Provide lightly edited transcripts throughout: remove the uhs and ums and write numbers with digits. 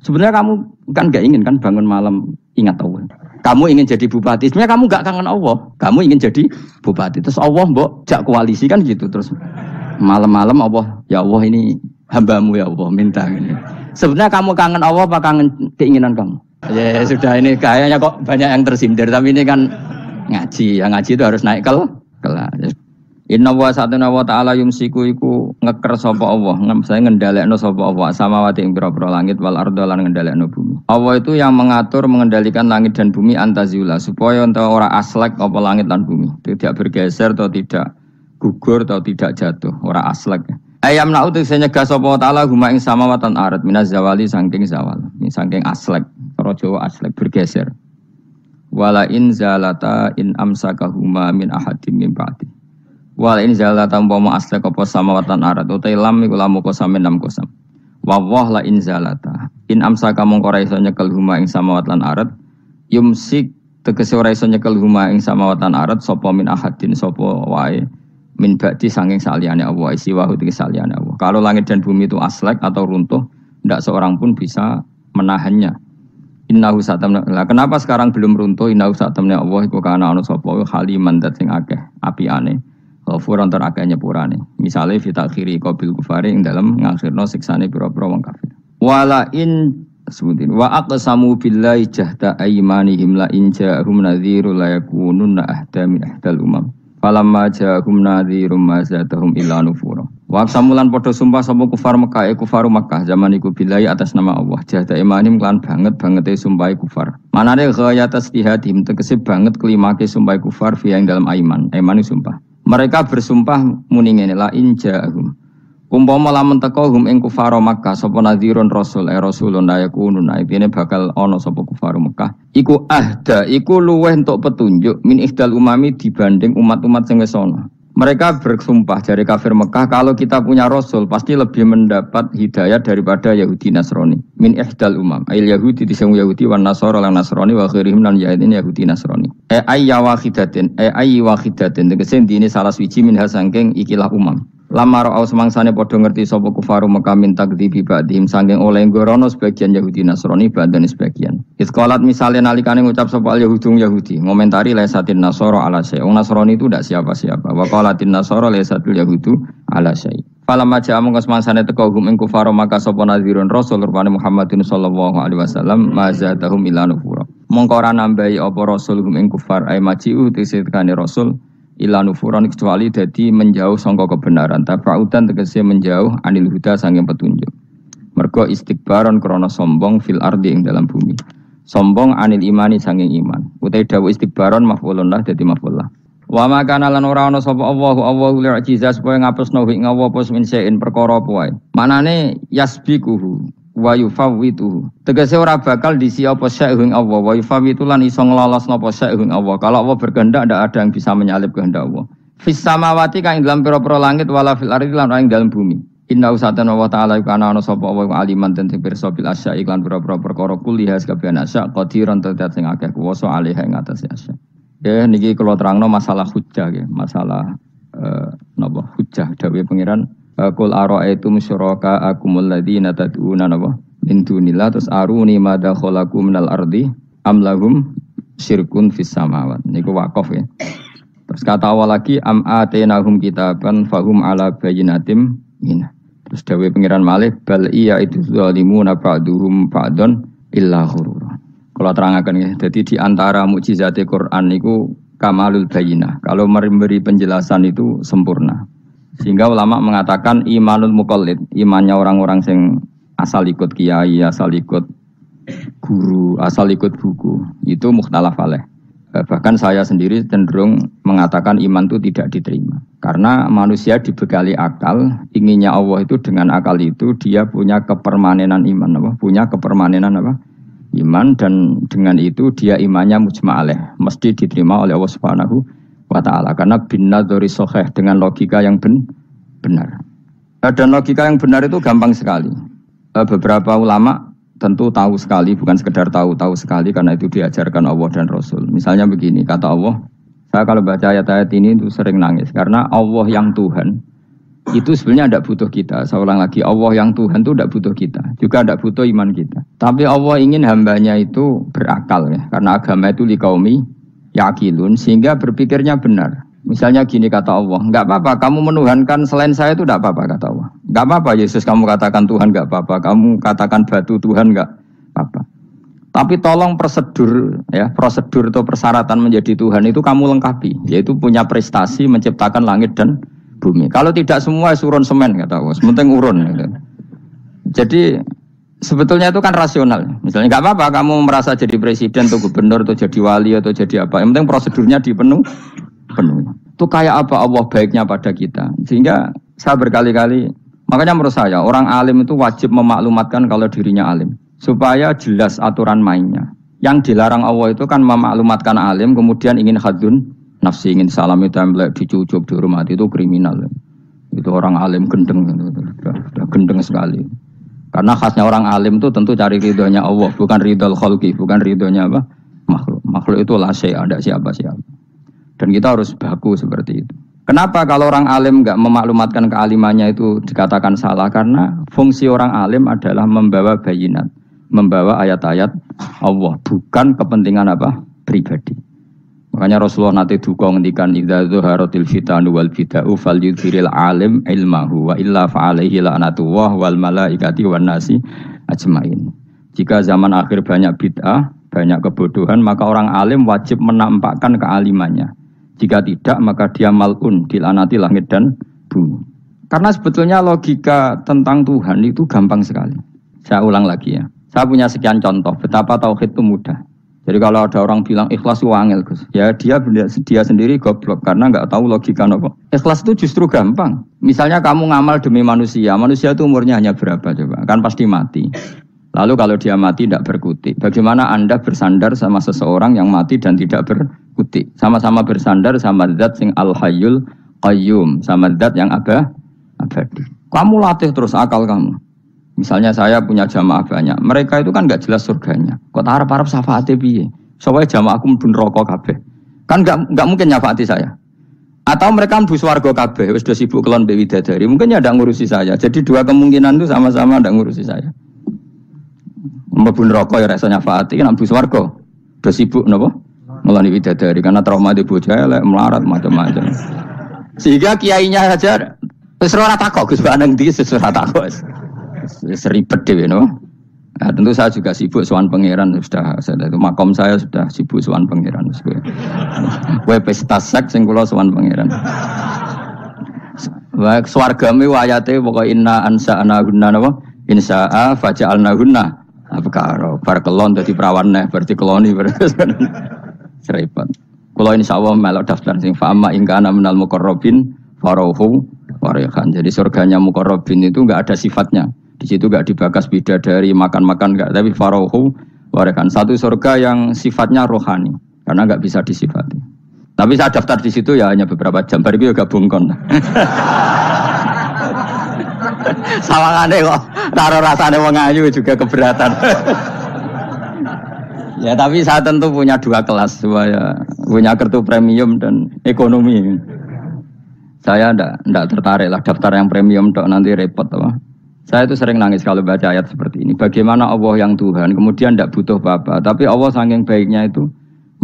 Sebenarnya kamu kan gak ingin kan bangun malam ingat Allah. Kamu ingin jadi bupati. Sebenarnya kamu gak kangen Allah. Kamu ingin jadi bupati. Terus Allah mbok jak koalisi kan gitu. Terus malam-malam Allah, ya Allah ini hambamu ya Allah minta ini. Sebenarnya kamu kangen Allah apa kangen keinginan kamu? Ya sudah ini kayaknya kok banyak yang tersindir. Tapi ini kan ngaji. Yang ngaji itu harus naik kelas. Inna wa satuna wa ta'ala yumsiku iku ngeker sapa Allah, saya ngendhalekno sapa Allah samawati ing pira-pira langit wal arda lan ngendhalekno bumi. Allah itu yang mengatur mengendalikan langit dan bumi antazula supaya enta ora aslek apa langit dan bumi, tidak bergeser atau tidak gugur atau tidak jatuh, ora aslek. Ayam na'u tegese nyegah sapa ta'ala huma ing samawatan arat minaz zawali saking zawal, saking aslek, cara Jawa aslek bergeser. Wala in zalata in amsakahuma min ahadim min ba'di. Wal in zalata umpama aslek apa samawatan arat utai lam iku lamu kosamen lam kosam. Wa la in zalata in amsaka mongko ora iso nyekel huma ing samawatan arat yumsik tegese ora iso nyekel huma ing samawatan arat sapa min ahadin sapa wae min ba'di saking saliyane Allah isi wa tegese saliyane Allah. Kalau langit dan bumi itu aslek atau runtuh ndak seorang pun bisa menahannya. Innahu satamna. Kenapa sekarang belum runtuh? Innahu satamna Allah iku kana ana sapa haliman dat sing akeh apiane. Furan terakanya purane. Misalnya fitakhiri qabil kufari ing dalam ngakhirno siksane pira-pira wong kafir. Wala in sebutin wa aqsamu billahi jahda aymanihim la in ja'ahum nadhirun la yakununna ahda min ahdal umam. Falamma ja'ahum nadhirum ma zadahum illa nufura. Wa aqsamulan padha sumpah sapa kufar Mekah kufaru Mekah zaman iku billahi atas nama Allah. Jahda aymanihim lan banget-bangete sumpah kufar. Manane ghayat istihadim tegese banget kelimake sumpah kufar fi ing dalam aiman. Aiman sumpah. Mereka bersumpah muni ngene la inja'hum. Umpama lamun teka hum ing kufar Makkah sapa nadhirun rasul rasulun la yakunun aibine bakal ana sapa kufar Makkah. Iku ahda, iku luweh entuk petunjuk min ihdal umami dibanding umat-umat sing wis ana. Mereka bersumpah dari kafir Mekah kalau kita punya rasul pasti lebih mendapat hidayah daripada Yahudi Nasrani. Min ihdal umam. Ail Yahudi disang Yahudi wan Nasara lan Nasrani wa ghairihim lan Yahudi Yahudi Nasrani. Ayya wahidatin tegese dene salah suci min hasangking ikilah umam. Lamar au semangsane padha ngerti sapa kufaru Mekah min takdzibi ba'dihim saking oleh ngorono sebagian Yahudi Nasrani badan sebagian. Isqalat misale nalikane ngucap sapa Yahudung Yahudi ngomentari laisatin Nasara ala syai. Wong Nasrani itu ndak siapa-siapa. Wa qalatin Nasara laisatul yahudu ala syai. Falamma ja'a mongko semangsane teka hum ing kufaru Mekah sapa nadhirun rasul rupane Muhammadin sallallahu alaihi wasallam mazatahum ila nufura. Mongko ora nambahi apa rasul hum ing kufar ay maji'u tesekane rasul ila nufuran kecuali dadi menjauh sangka kebenaran tafautan tegese menjauh anil huda saking petunjuk mergo istikbaron krana sombong fil ardi ing dalam bumi sombong anil imani saking iman utai dawuh istikbaron maf'ulun lah dadi maf'ul lah wa makana lan ora ana sapa Allahu li'ajizah supaya ngapusno ing Allah apa min sein perkara apa wae manane yasbiquhu wa yufawwitu tegese ora bakal disi apa sya'hung Allah wa yufawwitu lan iso nglolosno apa sya'hung Allah kalau Allah berkehendak ndak ada yang bisa menyalip kehendak Allah fis samawati kang dalam pira-pira langit wala fil ardi lan ing dalam bumi inna usatana wa ta'ala kana ana sapa wa aliman ten pirsa bil asya iklan pira-pira perkara kuliah kabeh asya qadiran tetet sing akeh kuwasa alih ing atase asya niki kula terangno masalah hujjah nggih masalah napa hujjah dawuh pangeran Qul ara'aytum syuraka akumul ladzina tad'una min dunillah terus aruni madza khalaqu minal ardi am lahum syirkun fis samawat niku waqaf ya. Terus kata awal lagi am atainahum kitaban fahum ala bayyinatim min. Terus dawuh pengiran malih bal iya itu zalimuna ba'duhum ba'dun illa ghurur. Kalau terangkan ya, jadi di antara mukjizat Quran niku kamalul bayyinah. Kalau memberi penjelasan itu sempurna. Sehingga ulama mengatakan imanul muqallid, imannya orang-orang yang asal ikut kiai, asal ikut guru, asal ikut buku, itu mukhtalaf alaih. Bahkan saya sendiri cenderung mengatakan iman itu tidak diterima. Karena manusia dibekali akal, inginnya Allah itu dengan akal itu dia punya kepermanenan iman, punya kepermanenan iman dan dengan itu dia imannya mujma' alaih, mesti diterima oleh Allah Subhanahu wa ta'ala karena binnadzari shahih dengan logika yang benar. Dan logika yang benar itu gampang sekali. Beberapa ulama tentu tahu sekali, bukan sekedar tahu sekali karena itu diajarkan Allah dan Rasul. Misalnya begini, kata Allah, saya kalau baca ayat-ayat ini itu sering nangis karena Allah yang Tuhan Itu sebenarnya tidak butuh kita. Saya ulang lagi, Allah yang Tuhan itu tidak butuh kita, juga tidak butuh iman kita. Tapi Allah ingin hambanya itu berakal ya, karena agama itu liqaumi yaqilun, sehingga berpikirnya benar. Misalnya gini kata Allah, nggak apa-apa kamu menuhankan selain saya itu tidak apa-apa kata Allah. Nggak apa-apa Yesus kamu katakan Tuhan nggak apa-apa, kamu katakan batu Tuhan nggak apa-apa. Tapi tolong prosedur ya, prosedur atau persyaratan menjadi Tuhan itu kamu lengkapi, yaitu punya prestasi menciptakan langit dan bumi. Kalau tidak semua surun semen kata Allah, sementing urun. Gitu. Jadi sebetulnya itu kan rasional. Misalnya nggak apa-apa kamu merasa jadi presiden atau gubernur atau jadi wali atau jadi apa. Yang penting prosedurnya dipenuh. Itu kayak apa Allah baiknya pada kita. Sehingga saya berkali-kali, makanya menurut saya orang alim itu wajib memaklumatkan kalau dirinya alim, supaya jelas aturan mainnya. Yang dilarang Allah itu kan memaklumatkan alim kemudian ingin hadun nafsi, ingin salami template, dicucuk, dihormati, itu kriminal. Itu orang alim gendeng, sudah gendeng sekali. Karena khasnya orang alim itu tentu cari ridhonya Allah, bukan ridhol khalqi, bukan ridhonya apa? Makhluk. Makhluk itu la syai', ada siapa-siapa. Dan kita harus baku seperti itu. Kenapa kalau orang alim enggak memaklumatkan kealimannya itu dikatakan salah? Karena fungsi orang alim adalah membawa bayinat, membawa ayat-ayat Allah, bukan kepentingan apa? Pribadi. Makanya Rasulullah nanti duka ngendikan idza zuharatil fitanu wal bid'u falyudhiril alim ilmahu wa illa fa'alaihi la'natullah wal malaikati wan nasi ajmain. Jika zaman akhir banyak bid'ah, banyak kebodohan, maka orang alim wajib menampakkan kealimannya. Jika tidak, maka dia mal'un, dilaknati langit dan bumi. Karena sebetulnya logika tentang Tuhan itu gampang sekali. Saya ulang lagi ya. Saya punya sekian contoh betapa tauhid itu mudah. Jadi kalau ada orang bilang ikhlas itu angel, Gus. Ya dia sendiri goblok karena nggak tahu logika apa. Ikhlas itu justru gampang. Misalnya kamu ngamal demi manusia, manusia itu umurnya hanya berapa coba? Kan pasti mati. Lalu kalau dia mati tidak berkutik. Bagaimana Anda bersandar sama seseorang yang mati dan tidak berkutik? Sama-sama bersandar sama zat sing al-hayyul qayyum, sama zat yang abadi. Kamu latih terus akal kamu. Misalnya saya punya jamaah banyak, mereka itu kan nggak jelas surganya. Kok harap-harap syafaatnya piye? Soalnya jamaah aku mudun rokok kabeh. Kan nggak mungkin nyafaati saya. Atau mereka mlebu swarga kabeh, wis do sibuk kelon mbek widadari. Mungkin ya ndak ngurusi saya. Jadi dua kemungkinan itu sama-sama ndak ngurusi saya. Mlebu rokok ya rasa nyafaati, kan mlebu swarga. Do sibuk napa? Ngeloni widadari karena trauma di bocah elek, melarat macam-macam. Sehingga kiainya saja wis ora takok Gus Baneng iki wis ora takok. Seribet dhewe no. Nah, tentu saya juga sibuk sowan pangeran sudah itu makom saya sudah sibuk sowan pangeran. Kowe pesta seks sing kula sowan pangeran. Wa swargame ayate pokoke inna ansa'na gunna napa? Insa'a faja'alna gunna. Apa karo bar kelon dadi perawan neh berarti keloni seribet. Kula insyaallah melok daftar sing fa'ama ingkana minal muqarrabin farauhu warihan. Jadi surganya muqarrabin itu enggak ada sifatnya. Di situ enggak dibakas bidadari, makan-makan enggak, tapi farauhu warihan. Satu surga yang sifatnya rohani, karena enggak bisa disifati. Tapi saya daftar di situ ya hanya beberapa jam, baru itu gabung kon. Sawangane kok karo rasane wong ayu juga keberatan. Ya tapi saya tentu punya dua kelas, punya kartu premium dan ekonomi. Saya enggak tertarik lah daftar yang premium dok, nanti repot apa. Saya itu sering nangis kalau baca ayat seperti ini. Bagaimana Allah yang Tuhan, kemudian tidak butuh apa-apa. Tapi Allah saking baiknya itu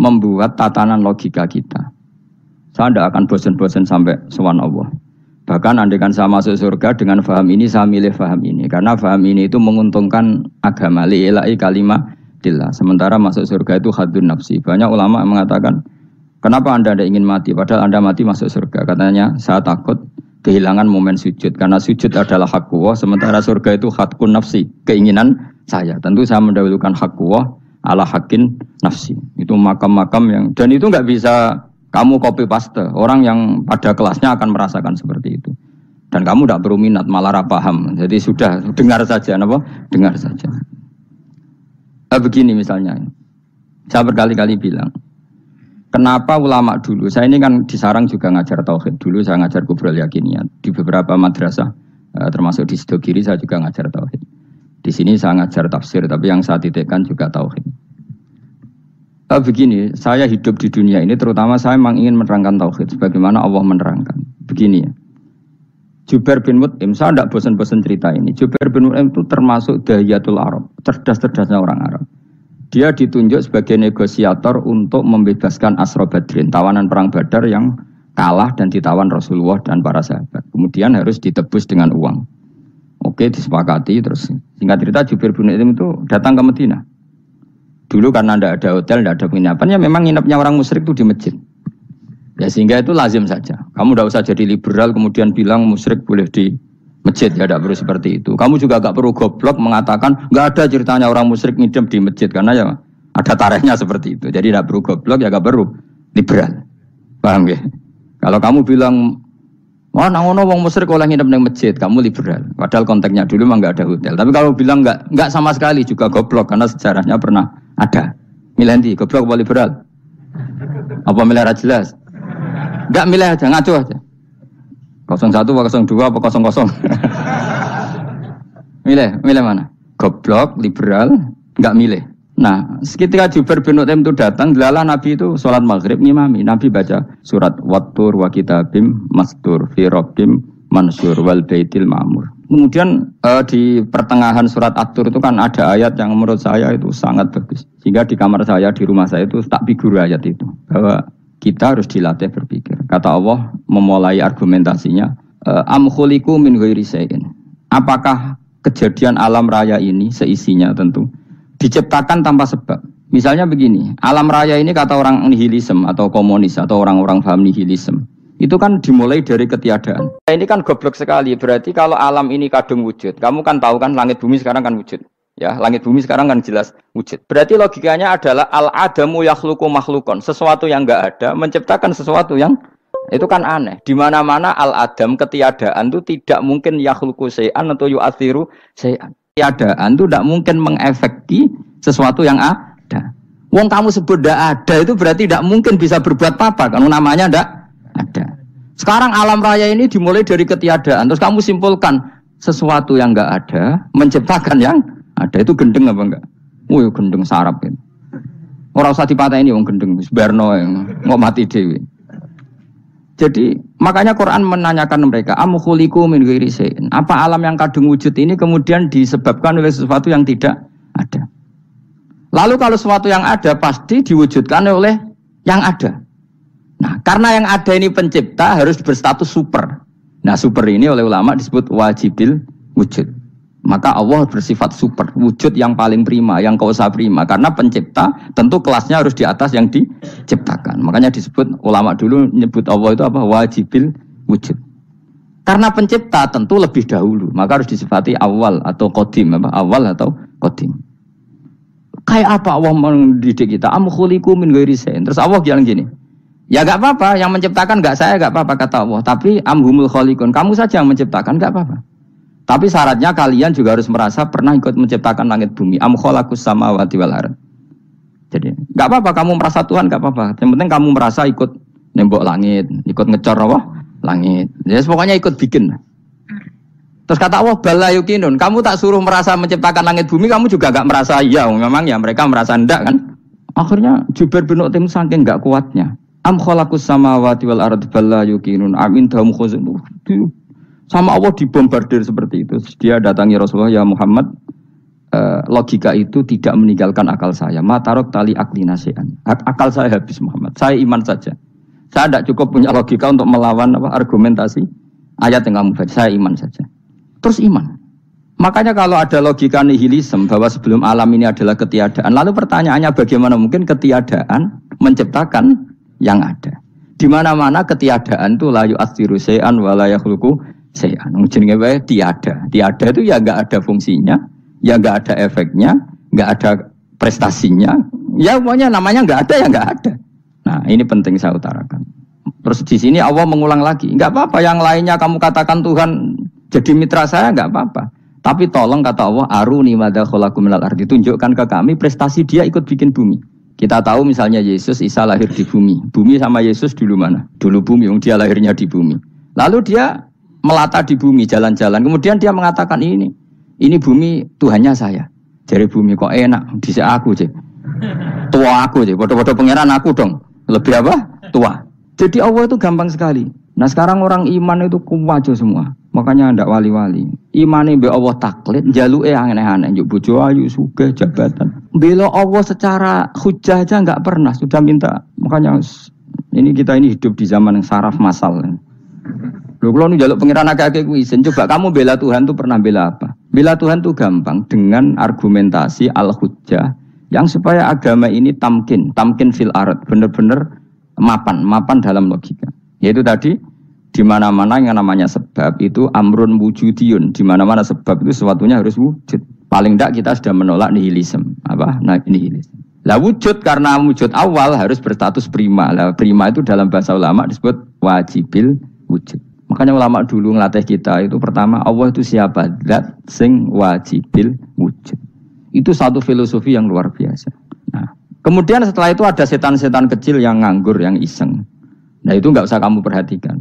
membuat tatanan logika kita. Saya tidak akan bosan-bosan sampai sowan Allah. Bahkan andaikan saya masuk surga dengan faham ini, saya milih faham ini. Karena faham ini itu menguntungkan agama. Li'ilai kalimatillah. Sementara masuk surga itu hadun nafsi. Banyak ulama yang mengatakan, kenapa Anda tidak ingin mati? Padahal Anda mati masuk surga. Katanya, saya takut kehilangan momen sujud. Karena sujud adalah hak Allah, sementara surga itu hakun nafsi, keinginan saya. Tentu saya mendahulukan hak Allah ala hakin nafsi. Itu makam-makam yang, dan itu nggak bisa kamu copy paste. Orang yang pada kelasnya akan merasakan seperti itu. Dan kamu tidak perlu minat, malah paham. Jadi sudah, dengar saja. Apa? Dengar saja. Begini misalnya, saya berkali-kali bilang, kenapa ulama dulu, saya ini kan di Sarang juga ngajar tauhid, dulu saya ngajar kubrul yakiniyat, di beberapa madrasah, termasuk di Sidogiri saya juga ngajar tauhid. Di sini saya ngajar tafsir, tapi yang saya titikkan juga tauhid. Begini, saya hidup di dunia ini, terutama saya memang ingin menerangkan tauhid, sebagaimana Allah menerangkan. Begini ya, Jubair bin Mut'im, saya tidak bosan-bosan cerita ini. Jubair bin Mut'im itu termasuk dahiyatul Arab, cerdas-cerdasnya orang Arab. Dia ditunjuk sebagai negosiator untuk membebaskan Asra Badrin, tawanan perang Badar yang kalah dan ditawan Rasulullah dan para sahabat. Kemudian harus ditebus dengan uang. Oke, disepakati. Terus singkat cerita Jubair bin Mut'im itu datang ke Madinah. Dulu karena tidak ada hotel, tidak ada penginapan, ya memang nginapnya orang musyrik itu di masjid. Ya sehingga itu lazim saja. Kamu tidak usah jadi liberal kemudian bilang musyrik boleh di masjid, ya tidak perlu seperti itu. Kamu juga tidak perlu goblok mengatakan nggak ada ceritanya orang musyrik ngidam di masjid karena ya ada tarikhnya seperti itu. Jadi tidak perlu goblok, ya nggak perlu liberal. Paham ya? Kalau kamu bilang wah nangono wong musyrik oleh ngidam di masjid, kamu liberal. Padahal konteksnya dulu memang nggak ada hotel. Tapi kalau bilang nggak sama sekali juga goblok karena sejarahnya pernah ada. Milih nanti goblok apa liberal? Apa milih jelas? Enggak milih aja, ngaco aja. 01 apa 02 apa 00. Milih mana? Goblok, liberal, enggak milih. Nah, ketika Jubair bin Mut'im itu datang, delalah Nabi itu sholat maghrib ngimami. Nabi baca surat Wattur wa kitabim mastur fi rabbim mansur wal baitil ma'mur. Kemudian di pertengahan surat At-Tur itu kan ada ayat yang menurut saya itu sangat bagus. Sehingga di kamar saya, di rumah saya itu tak figur ayat itu. Bahwa kita harus dilatih berpikir. Kata Allah memulai argumentasinya, am khuliqu min ghairi syai'in. Apakah kejadian alam raya ini seisinya tentu diciptakan tanpa sebab. Misalnya begini, alam raya ini kata orang nihilisme atau komunis atau orang-orang paham nihilisme, itu kan dimulai dari ketiadaan. Ini kan goblok sekali. Berarti kalau alam ini kadung wujud, kamu kan tahu kan langit bumi sekarang kan wujud. Ya, langit bumi sekarang kan jelas wujud. Berarti logikanya adalah al-adamu yakhluqu makhlukon. Sesuatu yang enggak ada menciptakan sesuatu yang itu kan aneh. Di mana-mana al-adam ketiadaan itu tidak mungkin yakhluqu syai'an atau yu'athiru syai'an. Ketiadaan itu tidak mungkin mengefekti sesuatu yang ada. Wong kamu sebut tidak ada itu berarti tidak mungkin bisa berbuat apa-apa karena namanya tidak ada. Sekarang alam raya ini dimulai dari ketiadaan. Terus kamu simpulkan sesuatu yang enggak ada menciptakan yang ada, itu gendeng apa enggak? Woi gendeng sarap kan. Ora usah dipateni wong gendeng wis barno ngok mati dhewe. Jadi makanya Quran menanyakan mereka, am khuliqu min ghairi syai'in. Apa alam yang kadung wujud ini kemudian disebabkan oleh sesuatu yang tidak ada? Lalu kalau sesuatu yang ada pasti diwujudkan oleh yang ada. Nah, karena yang ada ini pencipta harus berstatus super. Nah, super ini oleh ulama disebut wajibil wujud. Maka Allah bersifat super, wujud yang paling prima, yang kausa prima. Karena pencipta tentu kelasnya harus di atas yang diciptakan. Makanya disebut, ulama dulu nyebut Allah itu apa? Wajibil wujud. Karena pencipta tentu lebih dahulu. Maka harus disifati awal atau qadim. Awal atau qadim. Kayak apa Allah mendidik kita? Am khuliqu min ghairi syai'in. Terus Allah bilang gini, ya gak apa-apa, yang menciptakan gak saya, gak apa-apa kata Allah. Tapi amhumul khaliqun, kamu saja yang menciptakan, gak apa-apa. Tapi syaratnya kalian juga harus merasa pernah ikut menciptakan langit bumi. Am khalaqus samawati wal ardh. Jadi, enggak apa-apa kamu merasa Tuhan, enggak apa-apa. Yang penting kamu merasa ikut nembok langit, ikut ngecor apa? Langit. Ya pokoknya ikut bikin. Terus kata Allah, bala yukinun. Kamu tak suruh merasa menciptakan langit bumi, kamu juga enggak merasa iya. Memang ya mereka merasa enggak kan? Akhirnya Jubair bin Mut'im saking enggak kuatnya. Am khalaqus samawati wal ardh bala yukinun. Amin dahum khuzun. Sama Allah dibombardir seperti itu. Dia datangi Rasulullah, ya Muhammad, logika itu tidak meninggalkan akal saya. Matarok tali akli nasian. Akal saya habis Muhammad. Saya iman saja. Saya tidak cukup punya logika untuk melawan argumentasi ayat yang kamu baca. Saya iman saja. Terus iman. Makanya kalau ada logika nihilisme bahwa sebelum alam ini adalah ketiadaan, lalu pertanyaannya bagaimana mungkin ketiadaan menciptakan yang ada? Di mana-mana ketiadaan itu la yu'athiru syai'an wa la yakhluqu syai'an. Jenenge wae tiada. Tiada itu ya enggak ada fungsinya, ya enggak ada efeknya, enggak ada prestasinya. Ya pokoknya namanya enggak ada ya enggak ada. Nah, ini penting saya utarakan. Terus di sini Allah mengulang lagi, enggak apa-apa yang lainnya kamu katakan Tuhan jadi mitra saya enggak apa-apa. Tapi tolong kata Allah, aruni madza khalaqu minal ardi, tunjukkan ke kami prestasi dia ikut bikin bumi. Kita tahu misalnya Yesus, Isa lahir di bumi. Bumi sama Yesus dulu mana? Dulu bumi, dia lahirnya di bumi. Lalu dia melata di bumi, jalan-jalan. Kemudian dia mengatakan ini bumi Tuhannya saya. Jadi bumi kok enak, dhisik aku cek. Tua aku cek, bodoh-bodoh pangeran aku dong. Lebih apa? Tua. Jadi Allah itu gampang sekali. Nah sekarang orang iman itu kuwajo semua. Makanya ndak wali-wali. Imane mbek Allah taklid, njaluke aneh-aneh, njuk bojo ayu, sugih, jabatan. Bela Allah secara hujah aja enggak pernah, sudah minta. Makanya ini kita ini hidup di zaman yang saraf massal. Lho kula nu njaluk pangeran akeh-akeh kuwi izin. Coba kamu bela Tuhan tuh pernah bela apa? Bela Tuhan tuh gampang dengan argumentasi al-hujjah yang supaya agama ini tamkin fil ard, benar-benar mapan dalam logika. Yaitu tadi di mana-mana yang namanya sebab itu amrun wujudiyun, di mana-mana sebab itu sesuatunya harus wujud. Paling tidak kita sudah menolak nihilisme. Apa? Nah, nihilisme. Lah wujud karena wujud awal harus berstatus prima. Lah prima itu dalam bahasa ulama disebut wajibil wujud. Makanya ulama dulu ngelatih kita itu pertama Allah itu siapa? Zat sing wajibil wujud. Itu satu filosofi yang luar biasa. Nah, kemudian setelah itu ada setan-setan kecil yang nganggur, yang iseng. Nah itu nggak usah kamu perhatikan.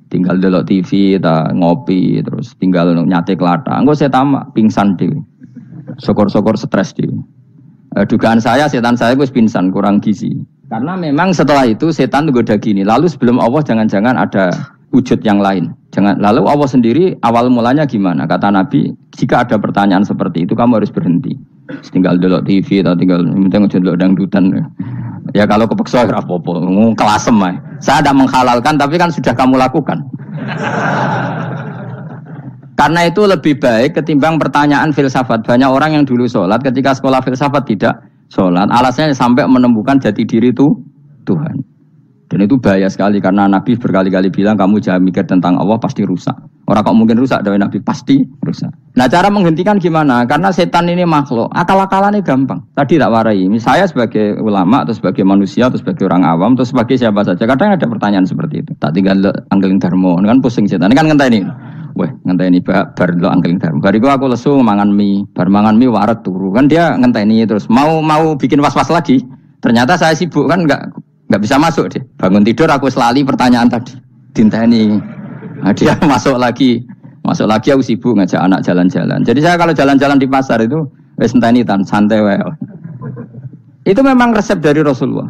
Tinggal delok TV, ngopi, terus tinggal nyate kelata. Engko setan pingsan dhewe. Syukur-syukur stres dhewe. Dugaan saya setan saya wis pingsan, kurang gizi. Karena memang setelah itu setan goda gini. Lalu sebelum Allah jangan-jangan ada wujud yang lain. Lalu Allah sendiri awal mulanya gimana? Kata Nabi, jika ada pertanyaan seperti itu kamu harus berhenti. Tinggal delok TV atau tinggal delok dangdutan. Ya kalau kepeksa ora apa-apa, kelasem ae. Saya tidak menghalalkan tapi kan sudah kamu lakukan. Karena itu lebih baik ketimbang pertanyaan filsafat. Banyak orang yang dulu sholat ketika sekolah filsafat tidak sholat. Alasannya sampai menemukan jati diri itu Tuhan. Dan itu bahaya sekali karena Nabi berkali-kali bilang kamu jangan mikir tentang Allah pasti rusak. Orang kok mungkin rusak dari Nabi pasti rusak. Nah cara menghentikan gimana? Karena setan ini makhluk, akal-akalannya gampang. Tadi tak warai. Saya sebagai ulama atau sebagai manusia atau sebagai orang awam atau sebagai siapa saja. Kadang ada pertanyaan seperti itu. Tak tinggal anggeling dharma, kan pusing setan. Ini kan ngenteni. Weh ngenteni bar lo anggeling dharma. Bariku aku lesu mangan mie, bar mangan mie waret turu. Kan dia ngenteni terus mau bikin was-was lagi. Ternyata saya sibuk kan enggak bisa masuk deh. Bangun tidur aku selali pertanyaan tadi. Dinteni. Nah, dia masuk lagi aku sibuk ngajak anak jalan-jalan. Jadi saya kalau jalan-jalan di pasar itu wis enteni santai wae. Itu memang resep dari Rasulullah.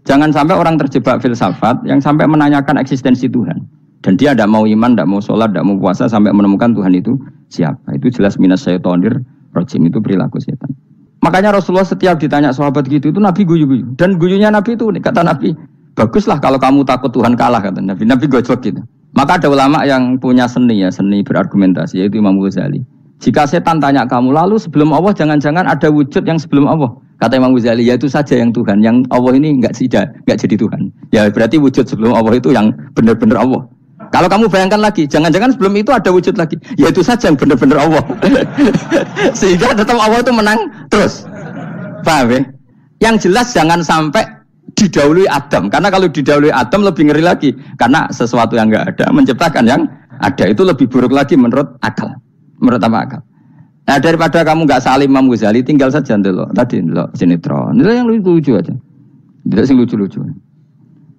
Jangan sampai orang terjebak filsafat yang sampai menanyakan eksistensi Tuhan. Dan dia tidak mau iman, tidak mau sholat, tidak mau puasa sampai menemukan Tuhan itu siapa. Itu jelas minas syaitonir rajim, itu perilaku setan. Makanya Rasulullah setiap ditanya sahabat gitu itu Nabi guyu-guyu. Dan guyunya Nabi itu kata Nabi, baguslah kalau kamu takut Tuhan kalah kata Nabi. Nabi gojok gitu. Maka ada ulama yang punya seni berargumentasi yaitu Imam Ghazali. Jika setan tanya kamu lalu sebelum Allah jangan-jangan ada wujud yang sebelum Allah. Kata Imam Ghazali ya itu saja yang Tuhan, yang Allah ini enggak jadi Tuhan. Ya berarti wujud sebelum Allah itu yang benar-benar Allah. Kalau kamu bayangkan lagi, jangan-jangan sebelum itu ada wujud lagi. Ya itu saja yang benar-benar Allah. Sehingga tetap Allah itu menang terus. Paham ya? Yang jelas jangan sampai didahului Adam. Karena kalau didahului Adam lebih ngeri lagi. Karena sesuatu yang enggak ada menciptakan yang ada. Itu lebih buruk lagi menurut akal. Menurut apa akal? Nah daripada kamu enggak salim Imam Ghazali, tinggal saja ndelok. Tadi ndelok sinetron. Itu yang lucu-lucu aja. Tidak sing lucu-lucu.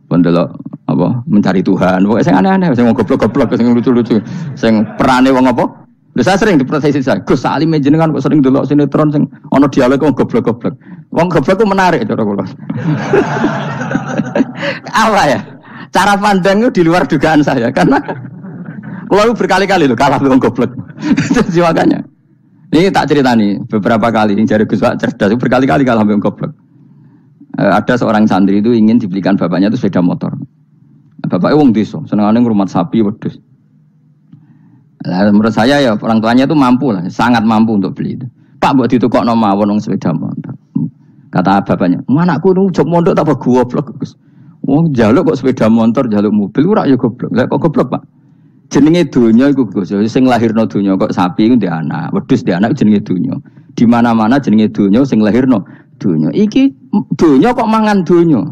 Pendelok apa mencari Tuhan. Pokoknya sing aneh-aneh, sing goblok-goblok, sing lucu-lucu, sing perane wong apa? Lha saya sering diprotes saya. Gus Salim jenengan kok sering ndelok sinetron sing ana dialog wong goblok-goblok. Wong goblok ku menarik cara kula. Apa ya? Cara pandang itu di luar dugaan saya karena kula berkali-kali lho kalah wong goblok. Jadi makanya ini tak ceritani beberapa kali ini jare Gus Pak cerdas berkali-kali kalah wong goblok. Ada seorang santri itu ingin dibelikan bapaknya itu sepeda motor. Bapaknya wong desa, senengane ngrumat sapi wedhus. Nah, menurut saya ya orang tuanya itu mampu lah, sangat mampu untuk beli itu. Pak buat ditukokno mawon wong sepeda motor. Kata bapaknya, "Anakku nu jog mondok tak goblok, Gus. Wong njaluk kok sepeda motor, njaluk mobil ora ya goblok." Lah kok goblok, Pak? Jenenge donya iku Gus, sing lahirno donya kok sapi iku ndek anak, wedhus ndek anak jenenge donya. Di mana-mana jenenge donya sing lahirno donya. Iki donya kok mangan donya.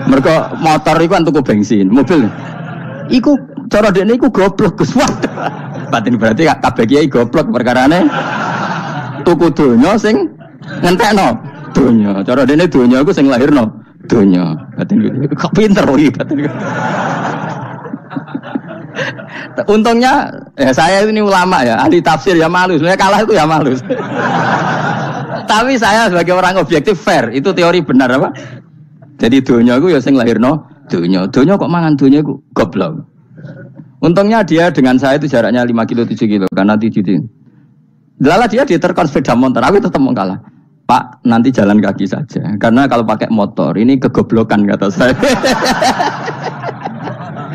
Mergo motor iku kan tuku bensin, mobil. Iku cara dekne iku goblok Gus. Batin berarti kabeh kiai goblok perkarane tuku donya sing ngentekno donya. Cara dekne donya iku sing lahirno donya. Batin kok pinter iki batin. Untungnya saya ini ulama ya, ahli tafsir ya malu. Sebenarnya kalah itu ya malu. Tapi saya sebagai orang objektif fair, itu teori benar apa? Jadi donya iku ya sing lahirno donya. Donya kok mangan donya iku goblok. Untungnya dia dengan saya itu jaraknya 5 kilo 7 kilo karena 7 kilo. Lala dia diterkon sepeda motor, aku tetap mau kalah. Pak, nanti jalan kaki saja. Karena kalau pakai motor ini kegoblokan kata saya.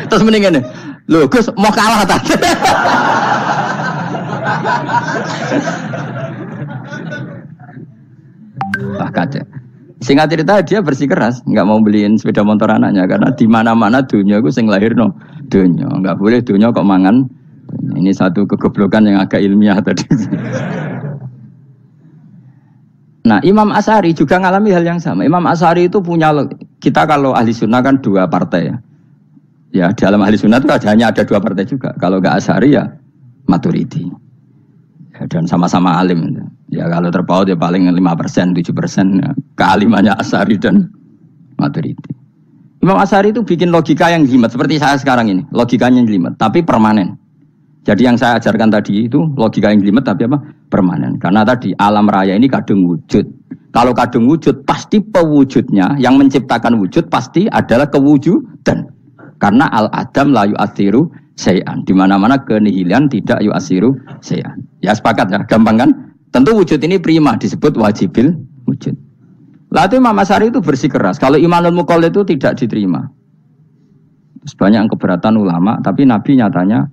Terus mendingan nih, loh Gus mau kalah tadi. Wah kacau. Singkat cerita dia bersikeras, nggak mau beliin sepeda motor anaknya karena di mana-mana dunia gue sing lahir no dunia, nggak boleh dunia kok mangan. Ini satu kegoblokan yang agak ilmiah tadi. Nah Imam Asy'ari juga ngalami hal yang sama. Imam Asy'ari itu punya, kita kalau ahli sunnah kan 2 partai ya. Ya dalam ahli sunnah itu hanya ada 2 partai juga. Kalau nggak Asy'ari ya Maturidi. Ya, dan sama-sama alim. Ya kalau terpaut ya paling 5%, 7% ya. Kealimannya Asy'ari dan Maturidi. Imam Asy'ari itu bikin logika yang jelimet seperti saya sekarang ini. Logikanya jelimet tapi permanen. Jadi yang saya ajarkan tadi itu logika yang jelimet tapi apa? Permanen. Karena tadi alam raya ini kadung wujud. Kalau kadung wujud pasti pewujudnya yang menciptakan wujud pasti adalah kewujudan. Karena al-adam la yu'athiru syai'an. Di mana-mana kenihilan tidak yu'athiru syai'an. Ya sepakat ya, gampang kan? Tentu wujud ini prima disebut wajibil wujud. Lalu Imam Asy'ari itu bersikeras. Kalau imanul muqall itu tidak diterima. Sebanyak keberatan ulama, tapi Nabi nyatanya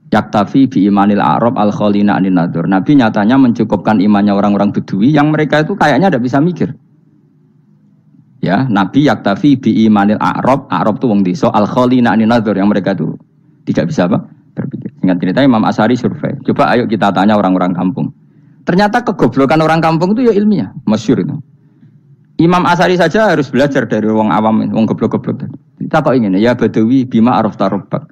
yaktafi bi imanil a'rab al khalina anin nadur. Nabi nyatanya mencukupkan imannya orang-orang Bedui yang mereka itu kayaknya tidak bisa mikir. Ya, Nabi yaktafi bi imanil a'rab itu wong desa al khalina anin nadur yang mereka itu tidak bisa apa? Berpikir. Singkat cerita Imam Asy'ari survei. Coba ayo kita tanya orang-orang kampung. Ternyata kegoblokan orang kampung itu ya ilmiah, masyhur itu. Imam Asy'ari saja harus belajar dari wong awam, wong goblok-goblok. Kita kok ingin ya Badawi bima arafta rabbak.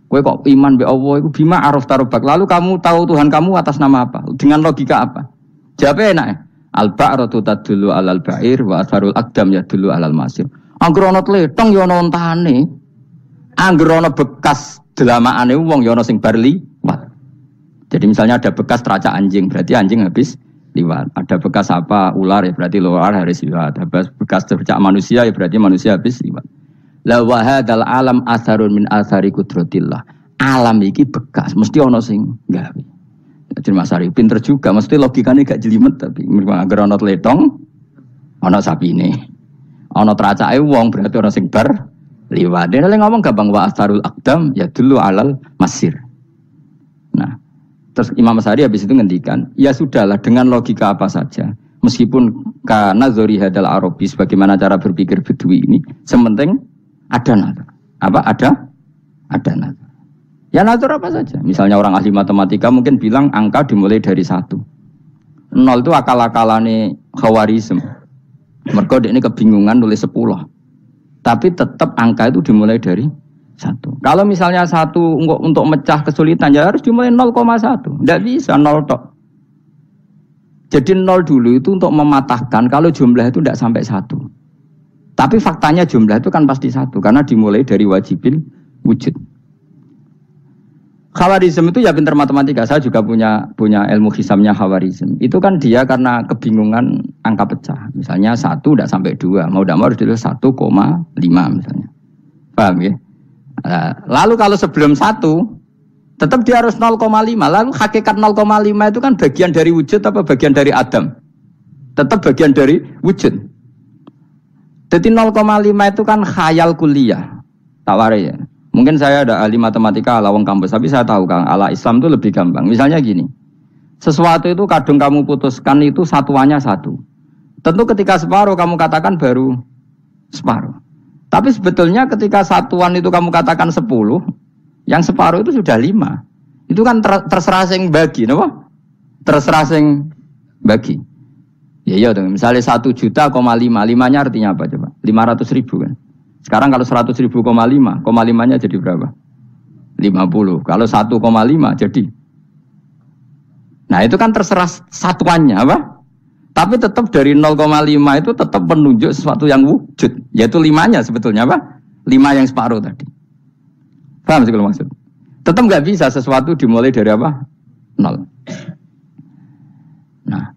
Kowe kok iman be Allah itu bima arafta rabbak. Lalu kamu tahu Tuhan kamu atas nama apa? Dengan logika apa? Jawabnya enak. Al-ba'ratu tadullu 'alal ba'ir wa atharul aqdam yadullu 'alal masir. Angger ana tletong ya ana ontane. Angger ana bekas delamaane wong ya ana sing bar liwat. Jadi misalnya ada bekas teracak anjing, berarti anjing habis liwat. Ada bekas apa ular ya berarti ular harus liwat. Ada bekas teracak manusia ya berarti manusia habis liwat. La wa hadzal alam atharun min athari qudratillah. Alam iki bekas, mesti ana sing gawe. Jadi Mas Ari pinter juga, mesti logikane gak jelimet tapi agar ana tletong ana sapine. Ana teracake wong berarti ana sing bar liwat. Dene ngomong gampang wa atharul aqdam ya dulu alal masir. Nah, terus Imam Asy'ari habis itu ngendikan, ya sudahlah dengan logika apa saja. Meskipun kana zori hadal arabi sebagaimana cara berpikir Bedui ini, sementing ada nazar. Apa ada nazar. Ya nazar apa saja. Misalnya orang ahli matematika mungkin bilang angka dimulai dari 1. 0 itu akal-akalane Khawarizm. Mergo ini kebingungan nulis 10. Tapi tetap angka itu dimulai dari 1. Kalau misalnya 1 untuk mecah kesulitan ya harus dimulai 0,1. Tidak bisa 0 tok. Jadi 0 dulu itu untuk mematahkan kalau jumlah itu tidak sampai 1. Tapi faktanya jumlah itu kan pasti 1 karena dimulai dari wajibil wujud. Khawarizm itu ya pintar matematika. Saya juga punya ilmu hisamnya Khawarizm. Itu kan dia karena kebingungan angka pecah. Misalnya 1 tidak sampai 2, mau tidak mau harus ditulis 1,5 misalnya. Paham ya? Lalu kalau sebelum 1 tetap dia harus 0,5. Lalu hakikat 0,5 itu kan bagian dari wujud apa bagian dari Adam? Tetap bagian dari wujud. Jadi 0,5 itu kan khayal kuliah. Tawari ya. Mungkin saya ada ahli matematika ala wong kampus, tapi saya tahu Kang, ala Islam itu lebih gampang. Misalnya gini. Sesuatu itu kadang kamu putuskan itu satuannya 1. Tentu ketika separuh kamu katakan baru separuh. Tapi sebetulnya ketika satuan itu kamu katakan 10, yang separuh itu sudah 5. Itu kan terserah sing bagi, napa? Terserah sing bagi. Ya misalnya 1 juta, 5-nya artinya apa coba? 500.000 kan. Sekarang kalau 100.000, 5-nya jadi berapa? 50. Kalau 1,5 jadi. Nah itu kan terserah satuannya apa? Tapi tetap dari 0,5 itu tetap menunjuk sesuatu yang wujud. Yaitu 5-nya sebetulnya apa? 5 yang separuh tadi. Paham sih kalau maksud? Tetap nggak bisa sesuatu dimulai dari apa? 0. Nah,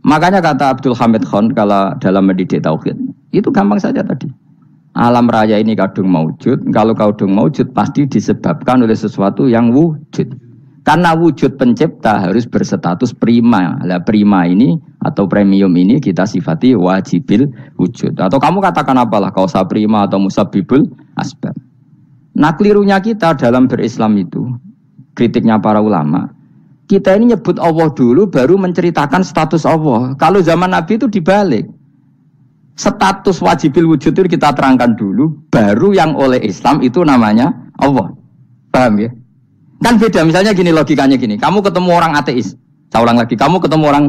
makanya kata Abdul Hamid Khan kalau dalam mendidik tauhid itu gampang saja tadi. Alam raya ini kadung maujud. Kalau kadung maujud pasti disebabkan oleh sesuatu yang wujud. Karena wujud pencipta harus berstatus prima. Lah prima ini atau premium ini kita sifati wajibil wujud. Atau kamu katakan apalah kausa prima atau musabbibul asbab. Nah kelirunya kita dalam berislam itu, kritiknya para ulama, kita ini nyebut Allah dulu baru menceritakan status Allah. Kalau zaman Nabi itu dibalik. Status wajibil wujud itu kita terangkan dulu, baru yang oleh Islam itu namanya Allah. Paham ya? Kan beda, misalnya gini logikanya gini, kamu ketemu orang ateis, saya ulang lagi, kamu ketemu orang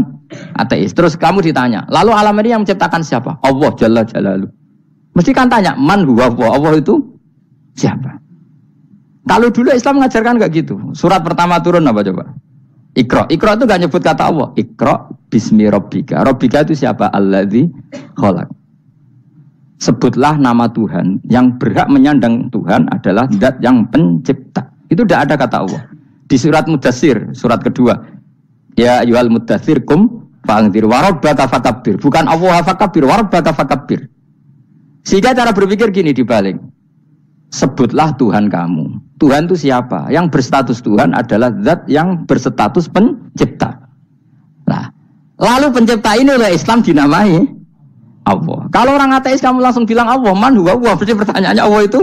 ateis, terus kamu ditanya, lalu alam ini yang menciptakan siapa? Allah Jalla Jalaluh. Mesti kan tanya, man huwa Allah itu siapa? Kalau dulu Islam mengajarkan enggak gitu. Surat pertama turun apa coba? Iqra. Iqra itu enggak nyebut kata Allah. Iqra bismi rabbika. Rabbika itu siapa? Alladzi khalaq. Sebutlah nama Tuhan. Yang berhak menyandang Tuhan adalah zat yang pencipta. Itu tidak ada kata Allah. Di surat Mudatsir, surat kedua. Ya ayyuhal mudatsir kum fa'anzir wa rabbaka fakabbir. Bukan Allah fakabbir, wa rabbaka fakabbir. Sehingga cara berpikir gini dibalik. Sebutlah Tuhan kamu. Tuhan itu siapa? Yang berstatus Tuhan adalah zat yang berstatus pencipta. Nah, lalu pencipta ini oleh Islam dinamai Allah. Kalau orang ateis kamu langsung bilang Allah, man huwa Allah. Berarti pertanyaannya Allah itu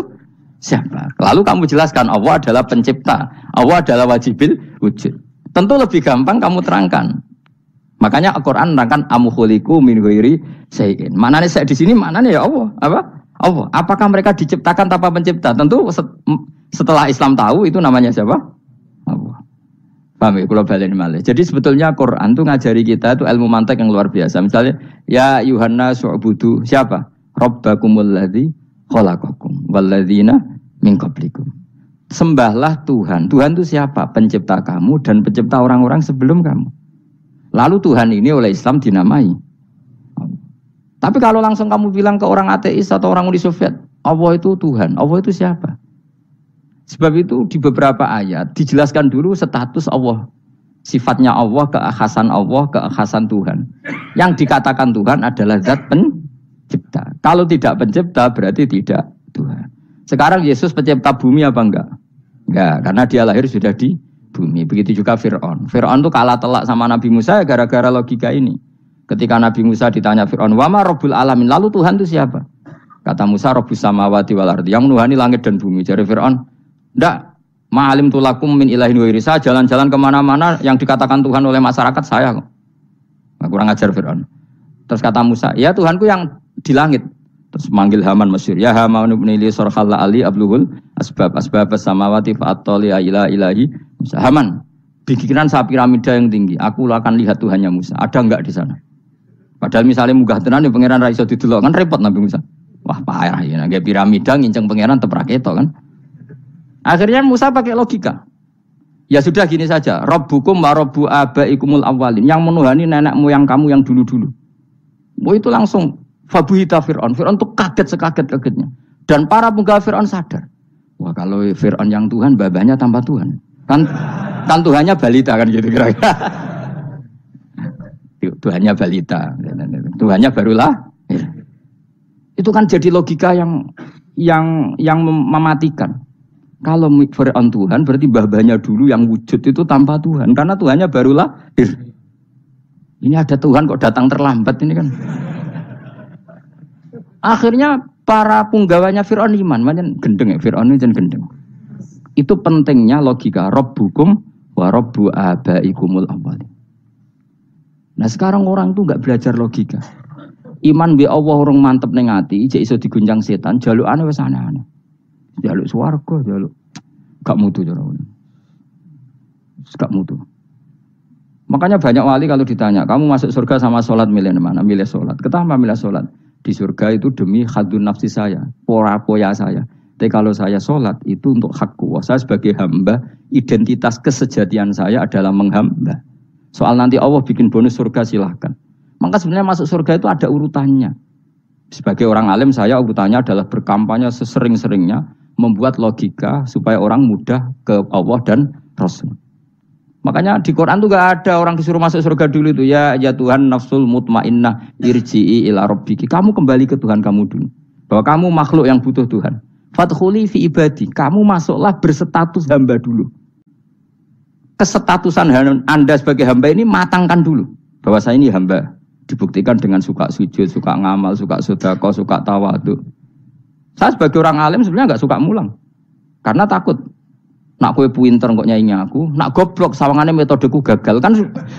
siapa? Lalu kamu jelaskan Allah adalah pencipta. Allah adalah wajibil wujud. Tentu lebih gampang kamu terangkan. Makanya Al-Quran menerangkan amukholiku min ghairi syai'in. Maknanya saya di sini maknanya ya Allah. Apa? Allah. Apakah mereka diciptakan tanpa pencipta? Tentu setelah Islam tahu itu namanya siapa? Allah. Paham ya? Kalau balik malih. Jadi sebetulnya Quran itu ngajari kita itu ilmu mantek yang luar biasa. Misalnya ya Yuhanna su'budu siapa? Rabbakumul ladzi khalaqakum walladzina min qablikum. Sembahlah Tuhan. Tuhan itu siapa? Pencipta kamu dan pencipta orang-orang sebelum kamu. Lalu Tuhan ini oleh Islam dinamai. Tapi kalau langsung kamu bilang ke orang ateis atau orang Uni Soviet, Allah itu Tuhan. Allah itu siapa? Sebab itu di beberapa ayat dijelaskan dulu status Allah. Sifatnya Allah, keakhasan Allah, keakhasan Tuhan. Yang dikatakan Tuhan adalah zat pencipta. Kalau tidak pencipta berarti tidak Tuhan. Sekarang Yesus pencipta bumi apa enggak? Enggak, karena dia lahir sudah di bumi. Begitu juga Fir'aun. Fir'aun itu kalah telak sama Nabi Musa gara-gara logika ini. Ketika Nabi Musa ditanya Fir'aun, "Wama Rabbul Alamin?" Lalu Tuhan itu siapa? Kata Musa, Rabbus samawati wal ardi, yang menuhani langit dan bumi. Jadi Fir'aun, "Ndak, ma'alim tulakum min ilahin wa irisa, jalan-jalan kemana-mana yang dikatakan Tuhan oleh masyarakat saya kok." Nah, kurang ajar Fir'aun. Terus kata Musa, "Ya Tuhanku yang di langit." Terus manggil Haman Mesir, "Ya Haman ibn Ili sorhalla ali abluhul asbab samawati fa'attali ila ilahi." Musa, "Haman, bikinan saya piramida yang tinggi, aku akan lihat Tuhannya Musa. Ada enggak di sana?" Padahal misalnya munggah tenan ya pangeran ra iso didelok kan repot Nabi Musa. Wah parah ya nggak piramida nginceng pangeran teprak ketok kan. Akhirnya Musa pakai logika. Ya sudah gini saja, Rabbukum wa rabbu abaikumul awwalin, yang menuhani nenek moyang kamu yang dulu-dulu. Oh itu langsung fabuhita Fir'aun. Fir'aun tuh kaget sekaget-kagetnya. Dan para penggawa Fir'aun sadar. Wah kalau Fir'aun yang Tuhan, babanya tanpa Tuhan. Kan Tuhannya balita kan gitu kira-kira. Tuhannya balita, Tuhannya barulah. Itu kan jadi logika yang mematikan. Kalau Fir'aun Tuhan, berarti babanya dulu yang wujud itu tanpa Tuhan, karena Tuhannya barulah. Ini ada Tuhan kok datang terlambat ini kan. Akhirnya para punggawanya Fir'aun iman, macam gendeng ya Fir'aun ini jangan gendeng. Itu pentingnya logika Rabbukum wa rabbu abaikumul awwalin. Nah sekarang orang tuh nggak belajar logika. Iman bi Allah orang mantep ning ati, jek iso digunjang setan, jalukane wis aneh-aneh. Jaluk swarga, jaluk gak mutu cara. Gak mutu. Makanya banyak wali kalau ditanya, kamu masuk surga sama sholat milih mana? Milih sholat. Kenapa milih sholat? Di surga itu demi khadun nafsi saya, poya saya. Tapi kalau saya sholat itu untuk hakku. Saya sebagai hamba, identitas kesejatian saya adalah menghamba. Soal nanti Allah bikin bonus surga silahkan. Maka sebenarnya masuk surga itu ada urutannya. Sebagai orang alim saya urutannya adalah berkampanye sesering-seringnya, membuat logika supaya orang mudah ke Allah dan Rasul. Makanya di Quran tuh gak ada orang disuruh masuk surga dulu itu. Ya Tuhan nafsul mutmainnah irji'i ila rabbiki. Kamu kembali ke Tuhan kamu dulu. bahwa kamu makhluk yang butuh Tuhan. Fadkhuli fi ibadi, kamu masuklah berstatus hamba dulu. Kesetatusan Anda sebagai hamba ini matangkan dulu. Bahwa saya ini hamba. Dibuktikan dengan suka sujud, suka ngamal, suka sedekah, suka tawadhu. Saya sebagai orang alim sebenarnya nggak suka mulang. Karena takut. Nak kue pinter kok nyanyi aku, nak goblok sawangannya metodeku gagal. Kan